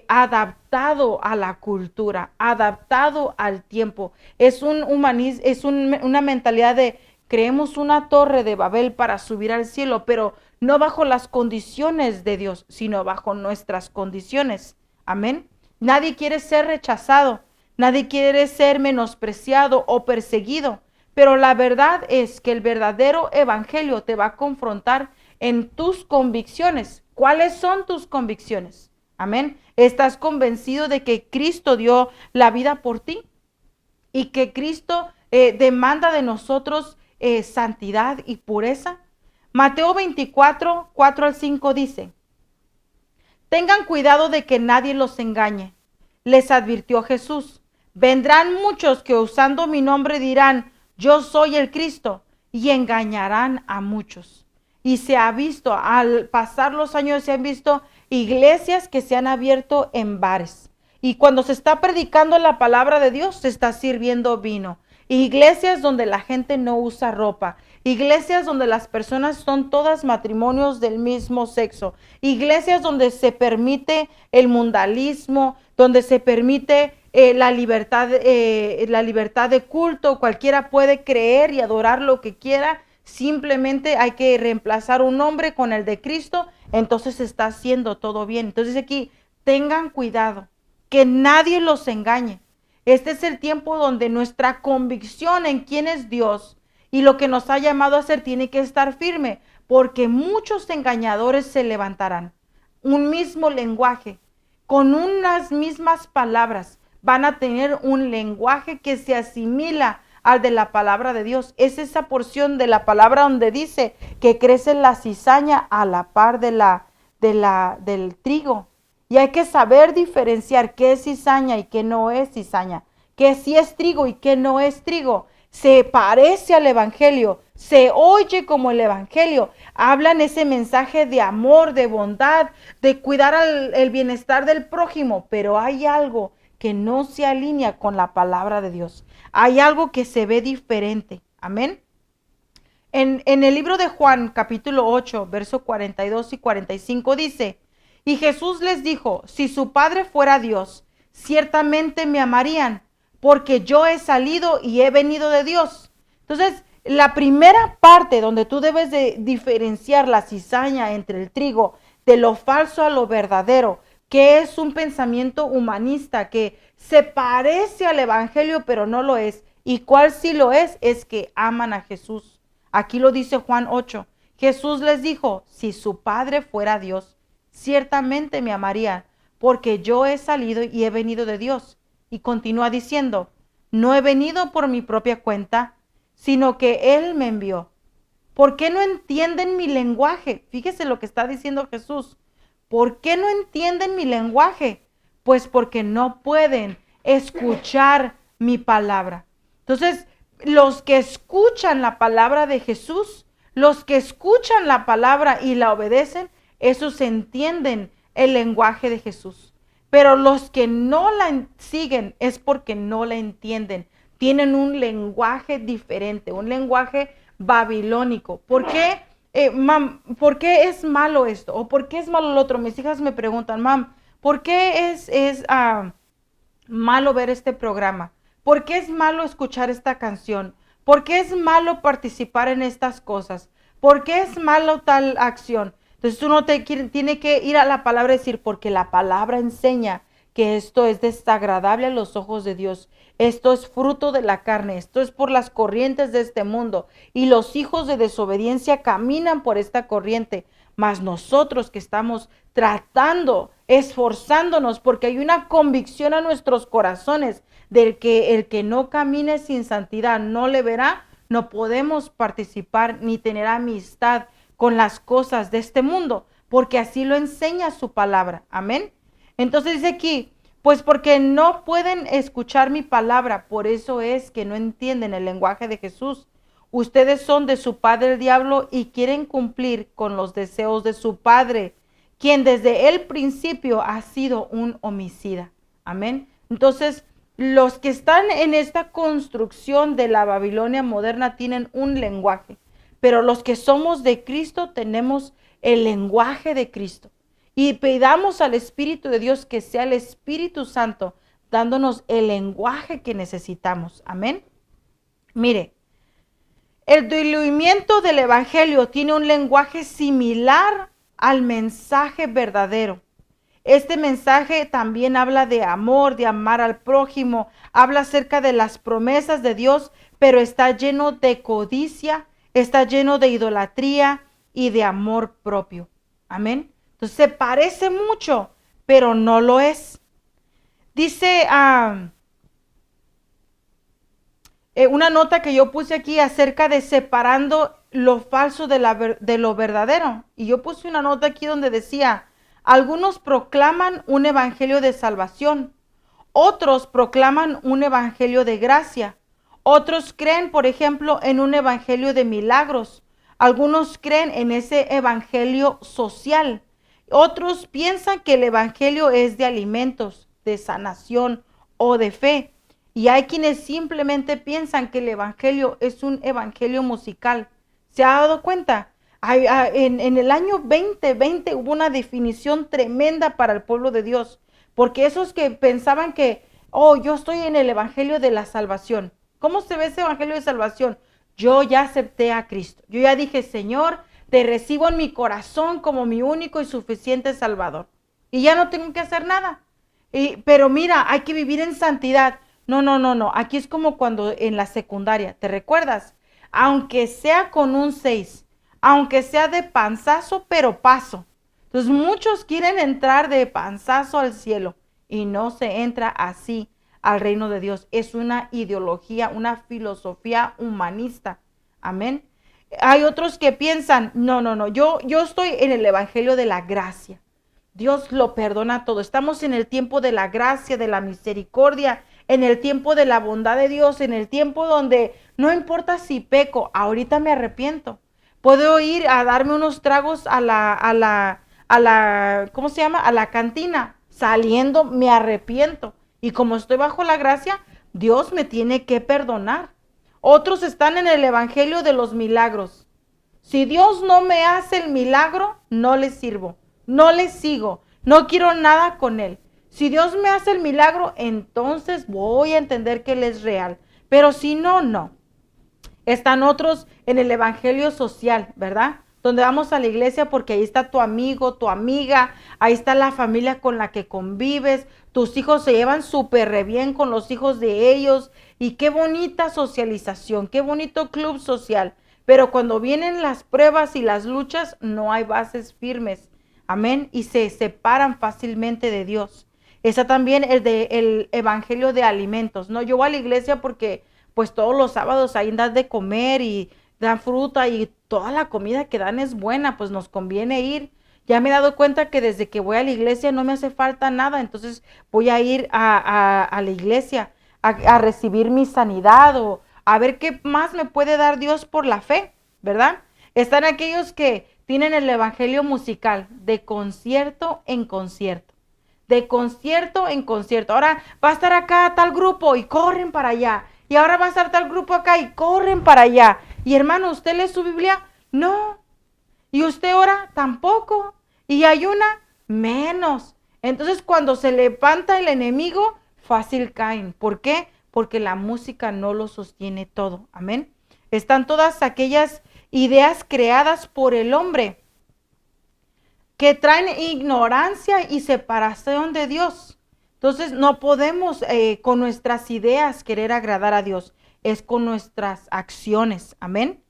adaptado a la cultura, adaptado al tiempo. Es una mentalidad de creemos una torre de Babel para subir al cielo, pero no bajo las condiciones de Dios, sino bajo nuestras condiciones. Amén. Nadie quiere ser rechazado, nadie quiere ser menospreciado o perseguido, pero la verdad es que el verdadero evangelio te va a confrontar en tus convicciones. ¿Cuáles son tus convicciones? Amén. ¿Estás convencido de que Cristo dio la vida por ti? Y que Cristo demanda de nosotros santidad y pureza. Mateo 24, 4 al 5 dice: tengan cuidado de que nadie los engañe. Les advirtió Jesús: vendrán muchos que usando mi nombre dirán, yo soy el Cristo, y engañarán a muchos. Y se ha visto, al pasar los años, se han visto iglesias que se han abierto en bares. Y cuando se está predicando la palabra de Dios, se está sirviendo vino. Iglesias donde la gente no usa ropa. Iglesias donde las personas son todas matrimonios del mismo sexo. Iglesias donde se permite el mundialismo, donde se permite la libertad de culto. Cualquiera puede creer y adorar lo que quiera. Simplemente hay que reemplazar un nombre con el de Cristo. Entonces se está haciendo todo bien. Entonces aquí tengan cuidado, que nadie los engañe. Este es el tiempo donde nuestra convicción en quién es Dios y lo que nos ha llamado a hacer tiene que estar firme, porque muchos engañadores se levantarán. Un mismo lenguaje, con unas mismas palabras, van a tener un lenguaje que se asimila al de la palabra de Dios. Es esa porción de la palabra donde dice que crece la cizaña a la par del trigo. Y hay que saber diferenciar qué es cizaña y qué no es cizaña, qué sí es trigo y qué no es trigo. Se parece al evangelio, se oye como el evangelio, hablan ese mensaje de amor, de bondad, de cuidar el bienestar del prójimo, pero hay algo que no se alinea con la palabra de Dios. Hay algo que se ve diferente. Amén. En el libro de Juan, capítulo 8, versos 42 y 45 dice: y Jesús les dijo, si su Padre fuera Dios, ciertamente me amarían, porque yo he salido y he venido de Dios. Entonces, la primera parte donde tú debes de diferenciar la cizaña entre el trigo, de lo falso a lo verdadero, que es un pensamiento humanista que se parece al evangelio pero no lo es, y cuál sí lo es que aman a Jesús. Aquí lo dice Juan 8. Jesús les dijo, si su Padre fuera Dios, ciertamente me amarían, porque yo he salido y he venido de Dios. Y continúa diciendo, no he venido por mi propia cuenta, sino que Él me envió. ¿Por qué no entienden mi lenguaje? Fíjese lo que está diciendo Jesús. ¿Por qué no entienden mi lenguaje? Pues porque no pueden escuchar mi palabra. Entonces, los que escuchan la palabra de Jesús, los que escuchan la palabra y la obedecen, esos entienden el lenguaje de Jesús. Pero los que no la siguen es porque no la entienden. Tienen un lenguaje diferente, un lenguaje babilónico. ¿Por qué, ¿por qué es malo esto? ¿O por qué es malo lo otro? Mis hijas me preguntan, mam, ¿por qué es malo ver este programa? ¿Por qué es malo escuchar esta canción? ¿Por qué es malo participar en estas cosas? ¿Por qué es malo tal acción? Entonces uno tiene que ir a la palabra y decir, porque la palabra enseña que esto es desagradable a los ojos de Dios. Esto es fruto de la carne, esto es por las corrientes de este mundo. Y los hijos de desobediencia caminan por esta corriente. Mas nosotros que estamos tratando, esforzándonos, porque hay una convicción a nuestros corazones del que el que no camine sin santidad no le verá, no podemos participar ni tener amistad con las cosas de este mundo, porque así lo enseña su palabra. Amén. Entonces dice aquí, pues porque no pueden escuchar mi palabra, por eso es que no entienden el lenguaje de Jesús. Ustedes son de su padre el diablo y quieren cumplir con los deseos de su padre, quien desde el principio ha sido un homicida. Amén. Entonces, los que están en esta construcción de la Babilonia moderna tienen un lenguaje, pero los que somos de Cristo tenemos el lenguaje de Cristo. y pidamos al Espíritu de Dios que sea el Espíritu Santo dándonos el lenguaje que necesitamos. Amén. Mire, el diluimiento del Evangelio tiene un lenguaje similar al mensaje verdadero. Este mensaje también habla de amor, de amar al prójimo, habla acerca de las promesas de Dios, pero está lleno de codicia, está lleno de idolatría y de amor propio. Amén. Entonces se parece mucho, pero no lo es. Dice una nota que yo puse aquí acerca de separando lo falso de lo verdadero. Y yo puse una nota aquí donde decía, algunos proclaman un evangelio de salvación, otros proclaman un evangelio de gracia, otros creen, por ejemplo, en un evangelio de milagros, algunos creen en ese evangelio social, otros piensan que el evangelio es de alimentos, de sanación o de fe. Y hay quienes simplemente piensan que el evangelio es un evangelio musical. ¿Se ha dado cuenta? En el año 2020 hubo una definición tremenda para el pueblo de Dios, porque esos que pensaban que, oh, yo estoy en el evangelio de la salvación. ¿Cómo se ve ese evangelio de salvación? Yo ya acepté a Cristo. Yo ya dije, Señor, te recibo en mi corazón como mi único y suficiente Salvador. Y ya no tengo que hacer nada. Pero mira, hay que vivir en santidad. No. Aquí es como cuando en la secundaria, ¿te recuerdas? Aunque sea con un 6, aunque sea de panzazo, pero paso. Entonces muchos quieren entrar de panzazo al cielo y no se entra así al reino de Dios. Es una ideología, una filosofía humanista. Amén. Hay otros que piensan, no, yo estoy en el evangelio de la gracia. Dios lo perdona todo. Estamos en el tiempo de la gracia, de la misericordia, en el tiempo de la bondad de Dios, en el tiempo donde no importa si peco, ahorita me arrepiento. Puedo ir a darme unos tragos a la, ¿cómo se llama? A la cantina. Saliendo me arrepiento. Y como estoy bajo la gracia, Dios me tiene que perdonar. Otros están en el evangelio de los milagros. Si Dios no me hace el milagro, no le sirvo, no le sigo, no quiero nada con Él. Si Dios me hace el milagro, entonces voy a entender que Él es real. Pero si no, no. Están otros en el evangelio social, ¿verdad? Donde vamos a la iglesia porque ahí está tu amigo, tu amiga, ahí está la familia con la que convives, tus hijos se llevan súper re bien con los hijos de ellos y qué bonita socialización, qué bonito club social. Pero cuando vienen las pruebas y las luchas, no hay bases firmes, amén, y se separan fácilmente de Dios. Está también el evangelio de alimentos, ¿no? Yo voy a la iglesia porque pues todos los sábados ahí dan de comer y dan fruta y toda la comida que dan es buena, pues nos conviene ir. Ya me he dado cuenta que desde que voy a la iglesia no me hace falta nada, entonces voy a ir a la iglesia a recibir mi sanidad o a ver qué más me puede dar Dios por la fe, ¿verdad? Están aquellos que tienen el evangelio musical de concierto en concierto, de concierto en concierto. Ahora va a estar acá tal grupo y corren para allá. Y ahora va a estar tal grupo acá y corren para allá. Y hermano, ¿usted lee su Biblia? No. ¿Y usted ora? Tampoco. ¿Y ayuna? Menos. Entonces cuando se levanta el enemigo, fácil caen. ¿Por qué? Porque la música no lo sostiene todo. Amén. Están todas aquellas ideas creadas por el hombre que traen ignorancia y separación de Dios. Entonces no podemos con nuestras ideas querer agradar a Dios, es con nuestras acciones, amén.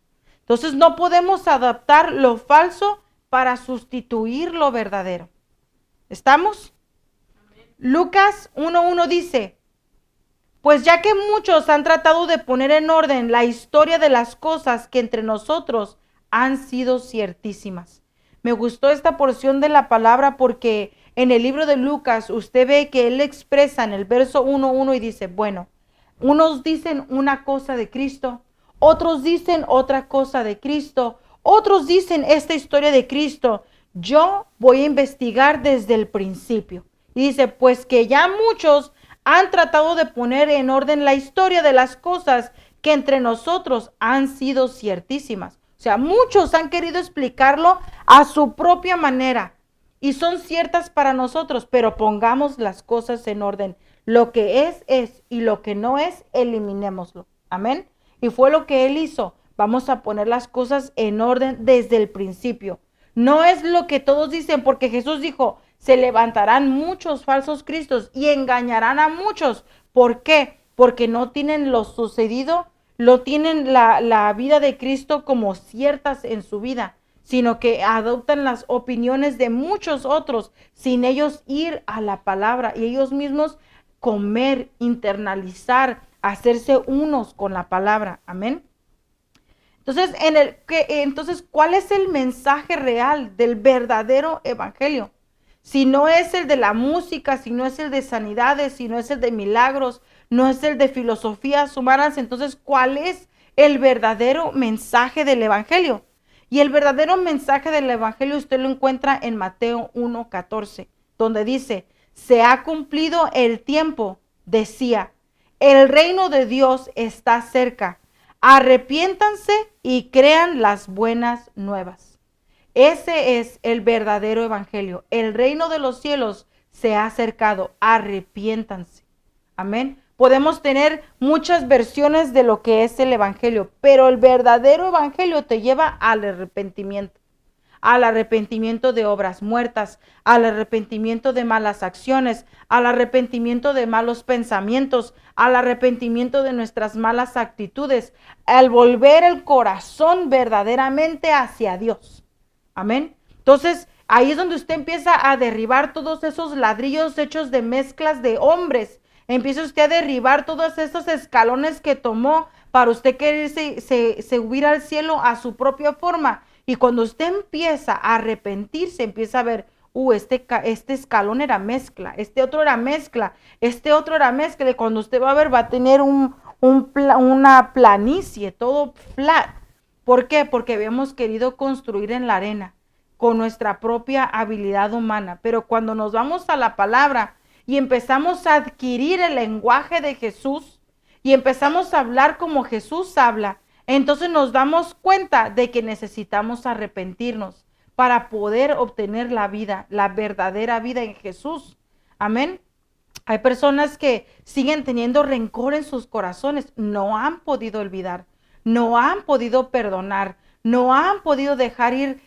Entonces no podemos adaptar lo falso para sustituir lo verdadero. ¿Estamos? Amén. Lucas 1:1 dice, pues ya que muchos han tratado de poner en orden la historia de las cosas que entre nosotros han sido ciertísimas. Me gustó esta porción de la palabra porque en el libro de Lucas usted ve que él expresa en el verso 1:1 y dice, bueno, unos dicen una cosa de Cristo, otros dicen otra cosa de Cristo, otros dicen esta historia de Cristo. Yo voy a investigar desde el principio. Y dice, pues que ya muchos han tratado de poner en orden la historia de las cosas que entre nosotros han sido ciertísimas. O sea, muchos han querido explicarlo a su propia manera. y son ciertas para nosotros, pero pongamos las cosas en orden. Lo que es, y lo que no es, eliminémoslo. Amén. Y fue lo que Él hizo. Vamos a poner las cosas en orden desde el principio. No es lo que todos dicen, porque Jesús dijo, se levantarán muchos falsos cristos y engañarán a muchos. ¿Por qué? Porque no tienen lo sucedido, no tienen la vida de Cristo como ciertas en su vida, sino que adoptan las opiniones de muchos otros sin ellos ir a la palabra y ellos mismos comer, internalizar, hacerse unos con la palabra. Amén. Entonces, ¿cuál es el mensaje real del verdadero evangelio? Si no es el de la música, si no es el de sanidades, si no es el de milagros, no es el de filosofías humanas, entonces, ¿cuál es el verdadero mensaje del evangelio? Y el verdadero mensaje del evangelio usted lo encuentra en Mateo 1:14, donde dice, se ha cumplido el tiempo, decía, el reino de Dios está cerca. Arrepiéntanse y crean las buenas nuevas. Ese es el verdadero evangelio. El reino de los cielos se ha acercado. Arrepiéntanse. Amén. Podemos tener muchas versiones de lo que es el evangelio, pero el verdadero evangelio te lleva al arrepentimiento de obras muertas, al arrepentimiento de malas acciones, al arrepentimiento de malos pensamientos, al arrepentimiento de nuestras malas actitudes, al volver el corazón verdaderamente hacia Dios. Amén. Entonces, ahí es donde usted empieza a derribar todos esos ladrillos hechos de mezclas de hombres. Empieza usted a derribar todos esos escalones que tomó para usted quererse subir al cielo a su propia forma. Y cuando usted empieza a arrepentirse, empieza a ver, este escalón era mezcla, este otro era mezcla, este otro era mezcla. Y cuando usted va a ver, va a tener una planicie, todo flat. ¿Por qué? Porque habíamos querido construir en la arena con nuestra propia habilidad humana. Pero cuando nos vamos a la palabra y empezamos a adquirir el lenguaje de Jesús y empezamos a hablar como Jesús habla, entonces nos damos cuenta de que necesitamos arrepentirnos para poder obtener la vida, la verdadera vida en Jesús. Amén. Hay personas que siguen teniendo rencor en sus corazones, no han podido olvidar, no han podido perdonar, no han podido dejar ir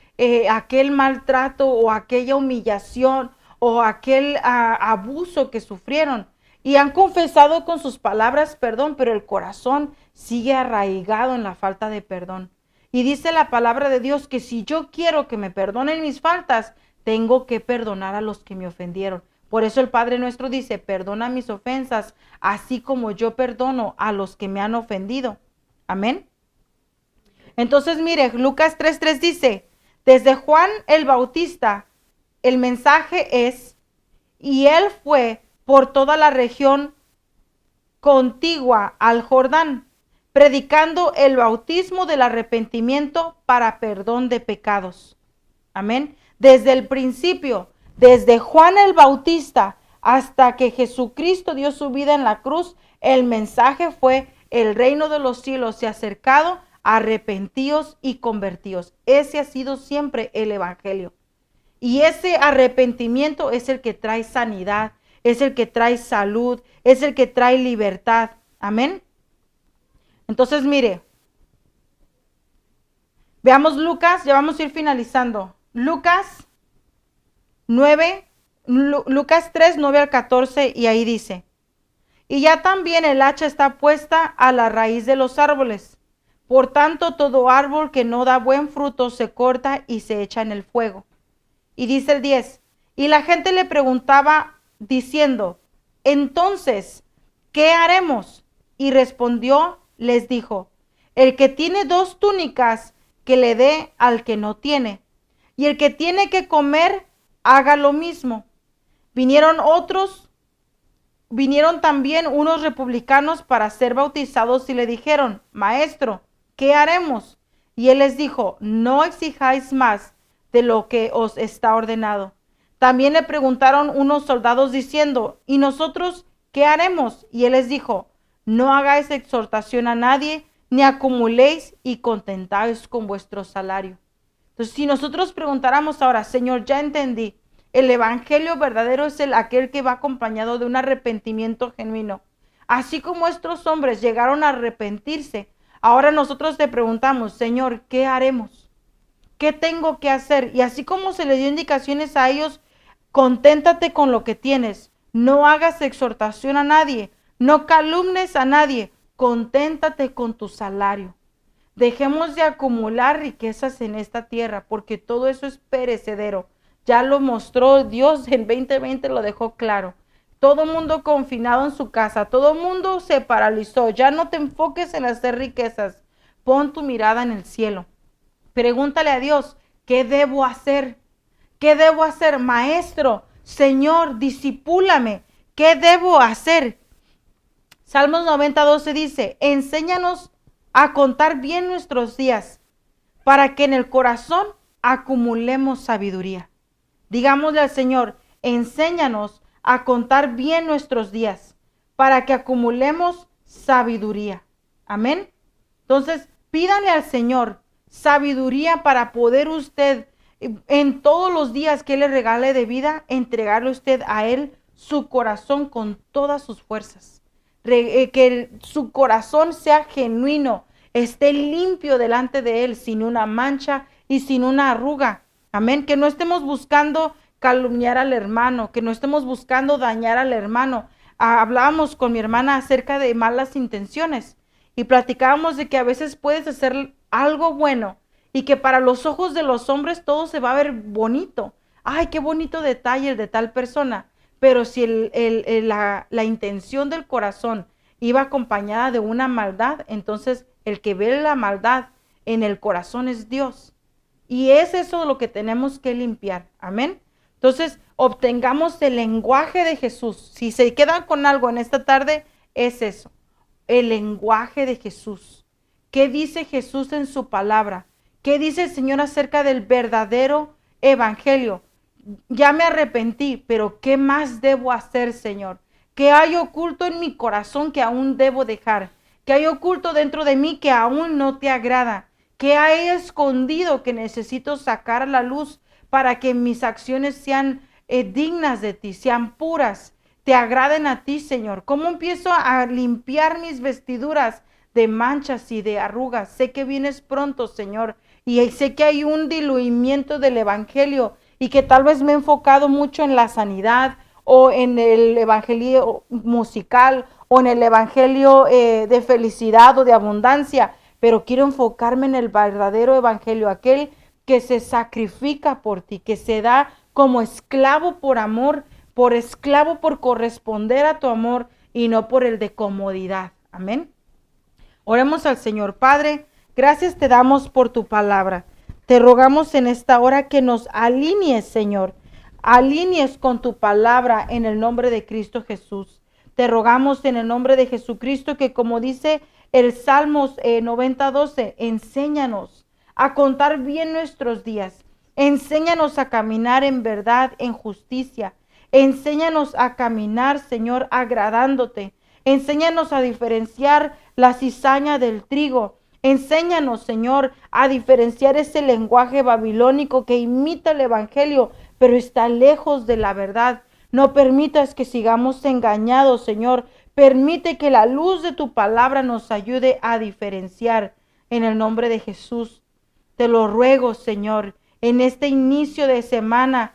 aquel maltrato o aquella humillación o aquel abuso que sufrieron. Y han confesado con sus palabras perdón, pero el corazón sigue arraigado en la falta de perdón. Y dice la palabra de Dios que si yo quiero que me perdonen mis faltas, tengo que perdonar a los que me ofendieron. Por eso el Padre nuestro dice, perdona mis ofensas, así como yo perdono a los que me han ofendido. Amén. Entonces, mire, Lucas 3:3 dice, desde Juan el Bautista, el mensaje es, y él fue por toda la región contigua al Jordán, predicando el bautismo del arrepentimiento para perdón de pecados. Amén. Desde el principio, desde Juan el Bautista hasta que Jesucristo dio su vida en la cruz, el mensaje fue, el reino de los cielos se ha acercado, arrepentíos y convertíos. Ese ha sido siempre el evangelio. Y ese arrepentimiento es el que trae sanidad, es el que trae salud, es el que trae libertad. Amén. Entonces, mire, veamos Lucas, ya vamos a ir finalizando. Lucas 3:9-14, y ahí dice, y ya también el hacha está puesta a la raíz de los árboles. Por tanto, todo árbol que no da buen fruto se corta y se echa en el fuego. Y dice el 10, y la gente le preguntaba diciendo, entonces, ¿qué haremos? Y respondió, les dijo, el que tiene 2 túnicas, que le dé al que no tiene, y el que tiene que comer, haga lo mismo. Vinieron también unos republicanos para ser bautizados y le dijeron, maestro, ¿qué haremos? Y él les dijo, no exijáis más de lo que os está ordenado. También le preguntaron unos soldados diciendo, ¿y nosotros qué haremos? Y él les dijo, no hagáis exhortación a nadie, ni acumuléis y contentáis con vuestro salario. Entonces, si nosotros preguntáramos ahora, Señor, ya entendí, El evangelio verdadero es aquel que va acompañado de un arrepentimiento genuino. Así como estos hombres llegaron a arrepentirse, ahora nosotros te preguntamos, Señor, ¿qué haremos? ¿Qué tengo que hacer? Y así como se le dio indicaciones a ellos, conténtate con lo que tienes. No hagas exhortación a nadie. No calumnes a nadie. Conténtate con tu salario. Dejemos de acumular riquezas en esta tierra, porque todo eso es perecedero. Ya lo mostró Dios en 2020, lo dejó claro. Todo mundo confinado en su casa, todo mundo se paralizó. Ya no te enfoques en hacer riquezas. Pon tu mirada en el cielo. Pregúntale a Dios, ¿qué debo hacer? ¿Qué debo hacer? Maestro, Señor, discípulame. ¿Qué debo hacer? Salmos 90:12 dice, enséñanos a contar bien nuestros días, para que en el corazón acumulemos sabiduría. Digámosle al Señor, enséñanos a contar bien nuestros días, para que acumulemos sabiduría. Amén. Entonces, pídale al Señor sabiduría para poder usted, en todos los días que Él le regale de vida, entregarle usted a Él su corazón con todas sus fuerzas. Que su corazón sea genuino, esté limpio delante de Él, sin una mancha y sin una arruga. Amén. Que no estemos buscando calumniar al hermano, que no estemos buscando dañar al hermano. Hablábamos con mi hermana acerca de malas intenciones y platicábamos de que a veces puedes hacer algo bueno y que para los ojos de los hombres todo se va a ver bonito. Ay, qué bonito detalle el de tal persona. Pero si la intención del corazón iba acompañada de una maldad, entonces el que ve la maldad en el corazón es Dios. Y es eso lo que tenemos que limpiar. Amén. Entonces, obtengamos el lenguaje de Jesús. Si se quedan con algo en esta tarde, es eso. El lenguaje de Jesús. ¿Qué dice Jesús en su palabra? ¿Qué dice el Señor acerca del verdadero evangelio? Ya me arrepentí, pero ¿qué más debo hacer, Señor? ¿Qué hay oculto en mi corazón que aún debo dejar? ¿Qué hay oculto dentro de mí que aún no te agrada? ¿Qué hay escondido que necesito sacar a la luz para que mis acciones sean dignas de ti, sean puras, te agraden a ti, Señor? ¿Cómo empiezo a limpiar mis vestiduras de manchas y de arrugas? Sé que vienes pronto, Señor, y sé que hay un diluimiento del evangelio y que tal vez me he enfocado mucho en la sanidad o en el evangelio musical o en el evangelio de felicidad o de abundancia, pero quiero enfocarme en el verdadero evangelio, aquel que se sacrifica por ti, que se da como esclavo por amor, por esclavo por corresponder a tu amor y no por el de comodidad. Amén. Oremos al Señor. Padre, gracias te damos por tu palabra. Te rogamos en esta hora que nos alinees, Señor. Alinees con tu palabra en el nombre de Cristo Jesús. Te rogamos en el nombre de Jesucristo que, como dice el Salmos 90:12, enséñanos a contar bien nuestros días. Enséñanos a caminar en verdad, en justicia. Enséñanos a caminar, Señor, agradándote. Enséñanos a diferenciar la cizaña del trigo. Enséñanos, Señor, a diferenciar ese lenguaje babilónico que imita el evangelio, pero está lejos de la verdad. No permitas que sigamos engañados, Señor. Permite que la luz de tu palabra nos ayude a diferenciar. En el nombre de Jesús, te lo ruego, Señor, en este inicio de semana,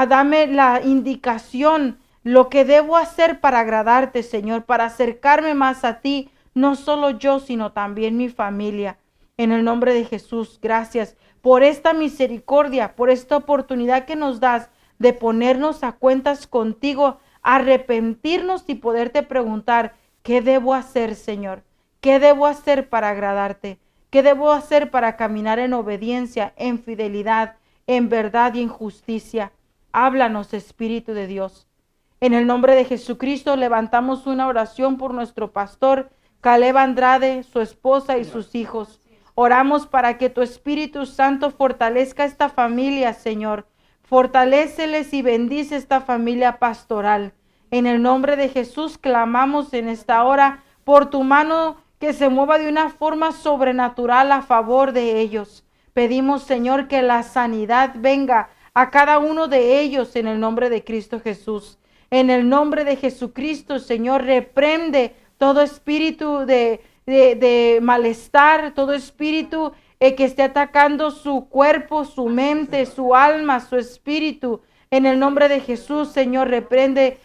dame la indicación, lo que debo hacer para agradarte, Señor, para acercarme más a ti. No solo yo, sino también mi familia. En el nombre de Jesús, gracias por esta misericordia, por esta oportunidad que nos das de ponernos a cuentas contigo, arrepentirnos y poderte preguntar, ¿qué debo hacer, Señor? ¿Qué debo hacer para agradarte? ¿Qué debo hacer para caminar en obediencia, en fidelidad, en verdad y en justicia? Háblanos, Espíritu de Dios. En el nombre de Jesucristo levantamos una oración por nuestro pastor Caleb Andrade, su esposa y sus hijos. Oramos para que tu Espíritu Santo fortalezca esta familia, Señor. Fortaléceles y bendice esta familia pastoral. En el nombre de Jesús clamamos en esta hora por tu mano que se mueva de una forma sobrenatural a favor de ellos. Pedimos, Señor, que la sanidad venga a cada uno de ellos en el nombre de Cristo Jesús. En el nombre de Jesucristo, Señor, reprende todo espíritu de malestar, todo espíritu que esté atacando su cuerpo, su mente, su alma, su espíritu. En el nombre de Jesús, Señor, reprende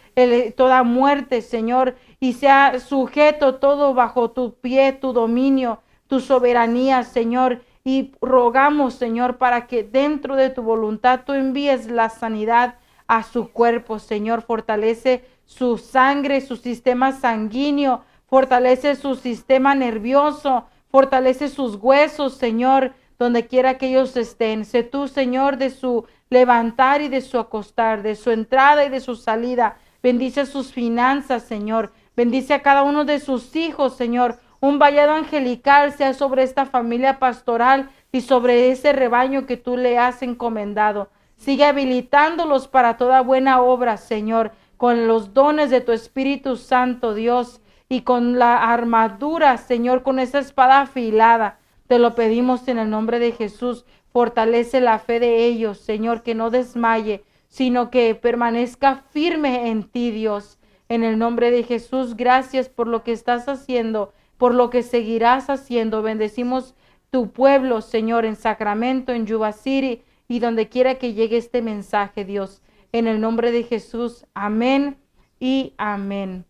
toda muerte, Señor, y sea sujeto todo bajo tu pie, tu dominio, tu soberanía, Señor. Y rogamos, Señor, para que dentro de tu voluntad tú envíes la sanidad a su cuerpo, Señor. Fortalece su sangre, su sistema sanguíneo, fortalece su sistema nervioso, fortalece sus huesos, Señor, donde quiera que ellos estén. Sé tú, Señor, de su levantar y de su acostar, de su entrada y de su salida. Bendice sus finanzas, Señor. Bendice a cada uno de sus hijos, Señor. Un vallado angelical sea sobre esta familia pastoral y sobre ese rebaño que tú le has encomendado. Sigue habilitándolos para toda buena obra, Señor, con los dones de tu Espíritu Santo, Dios, y con la armadura, Señor, con esa espada afilada. Te lo pedimos en el nombre de Jesús. Fortalece la fe de ellos, Señor, que no desmaye, sino que permanezca firme en ti, Dios. En el nombre de Jesús, gracias por lo que estás haciendo, por lo que seguirás haciendo. Bendecimos tu pueblo, Señor, en Sacramento, en Yuba City, y donde quiera que llegue este mensaje, Dios. En el nombre de Jesús, amén y amén.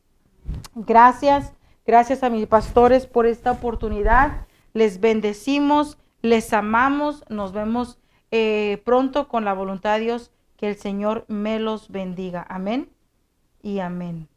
Gracias a mis pastores por esta oportunidad. Les bendecimos, les amamos. Nos vemos pronto con la voluntad de Dios. Que el Señor me los bendiga. Amén y amén.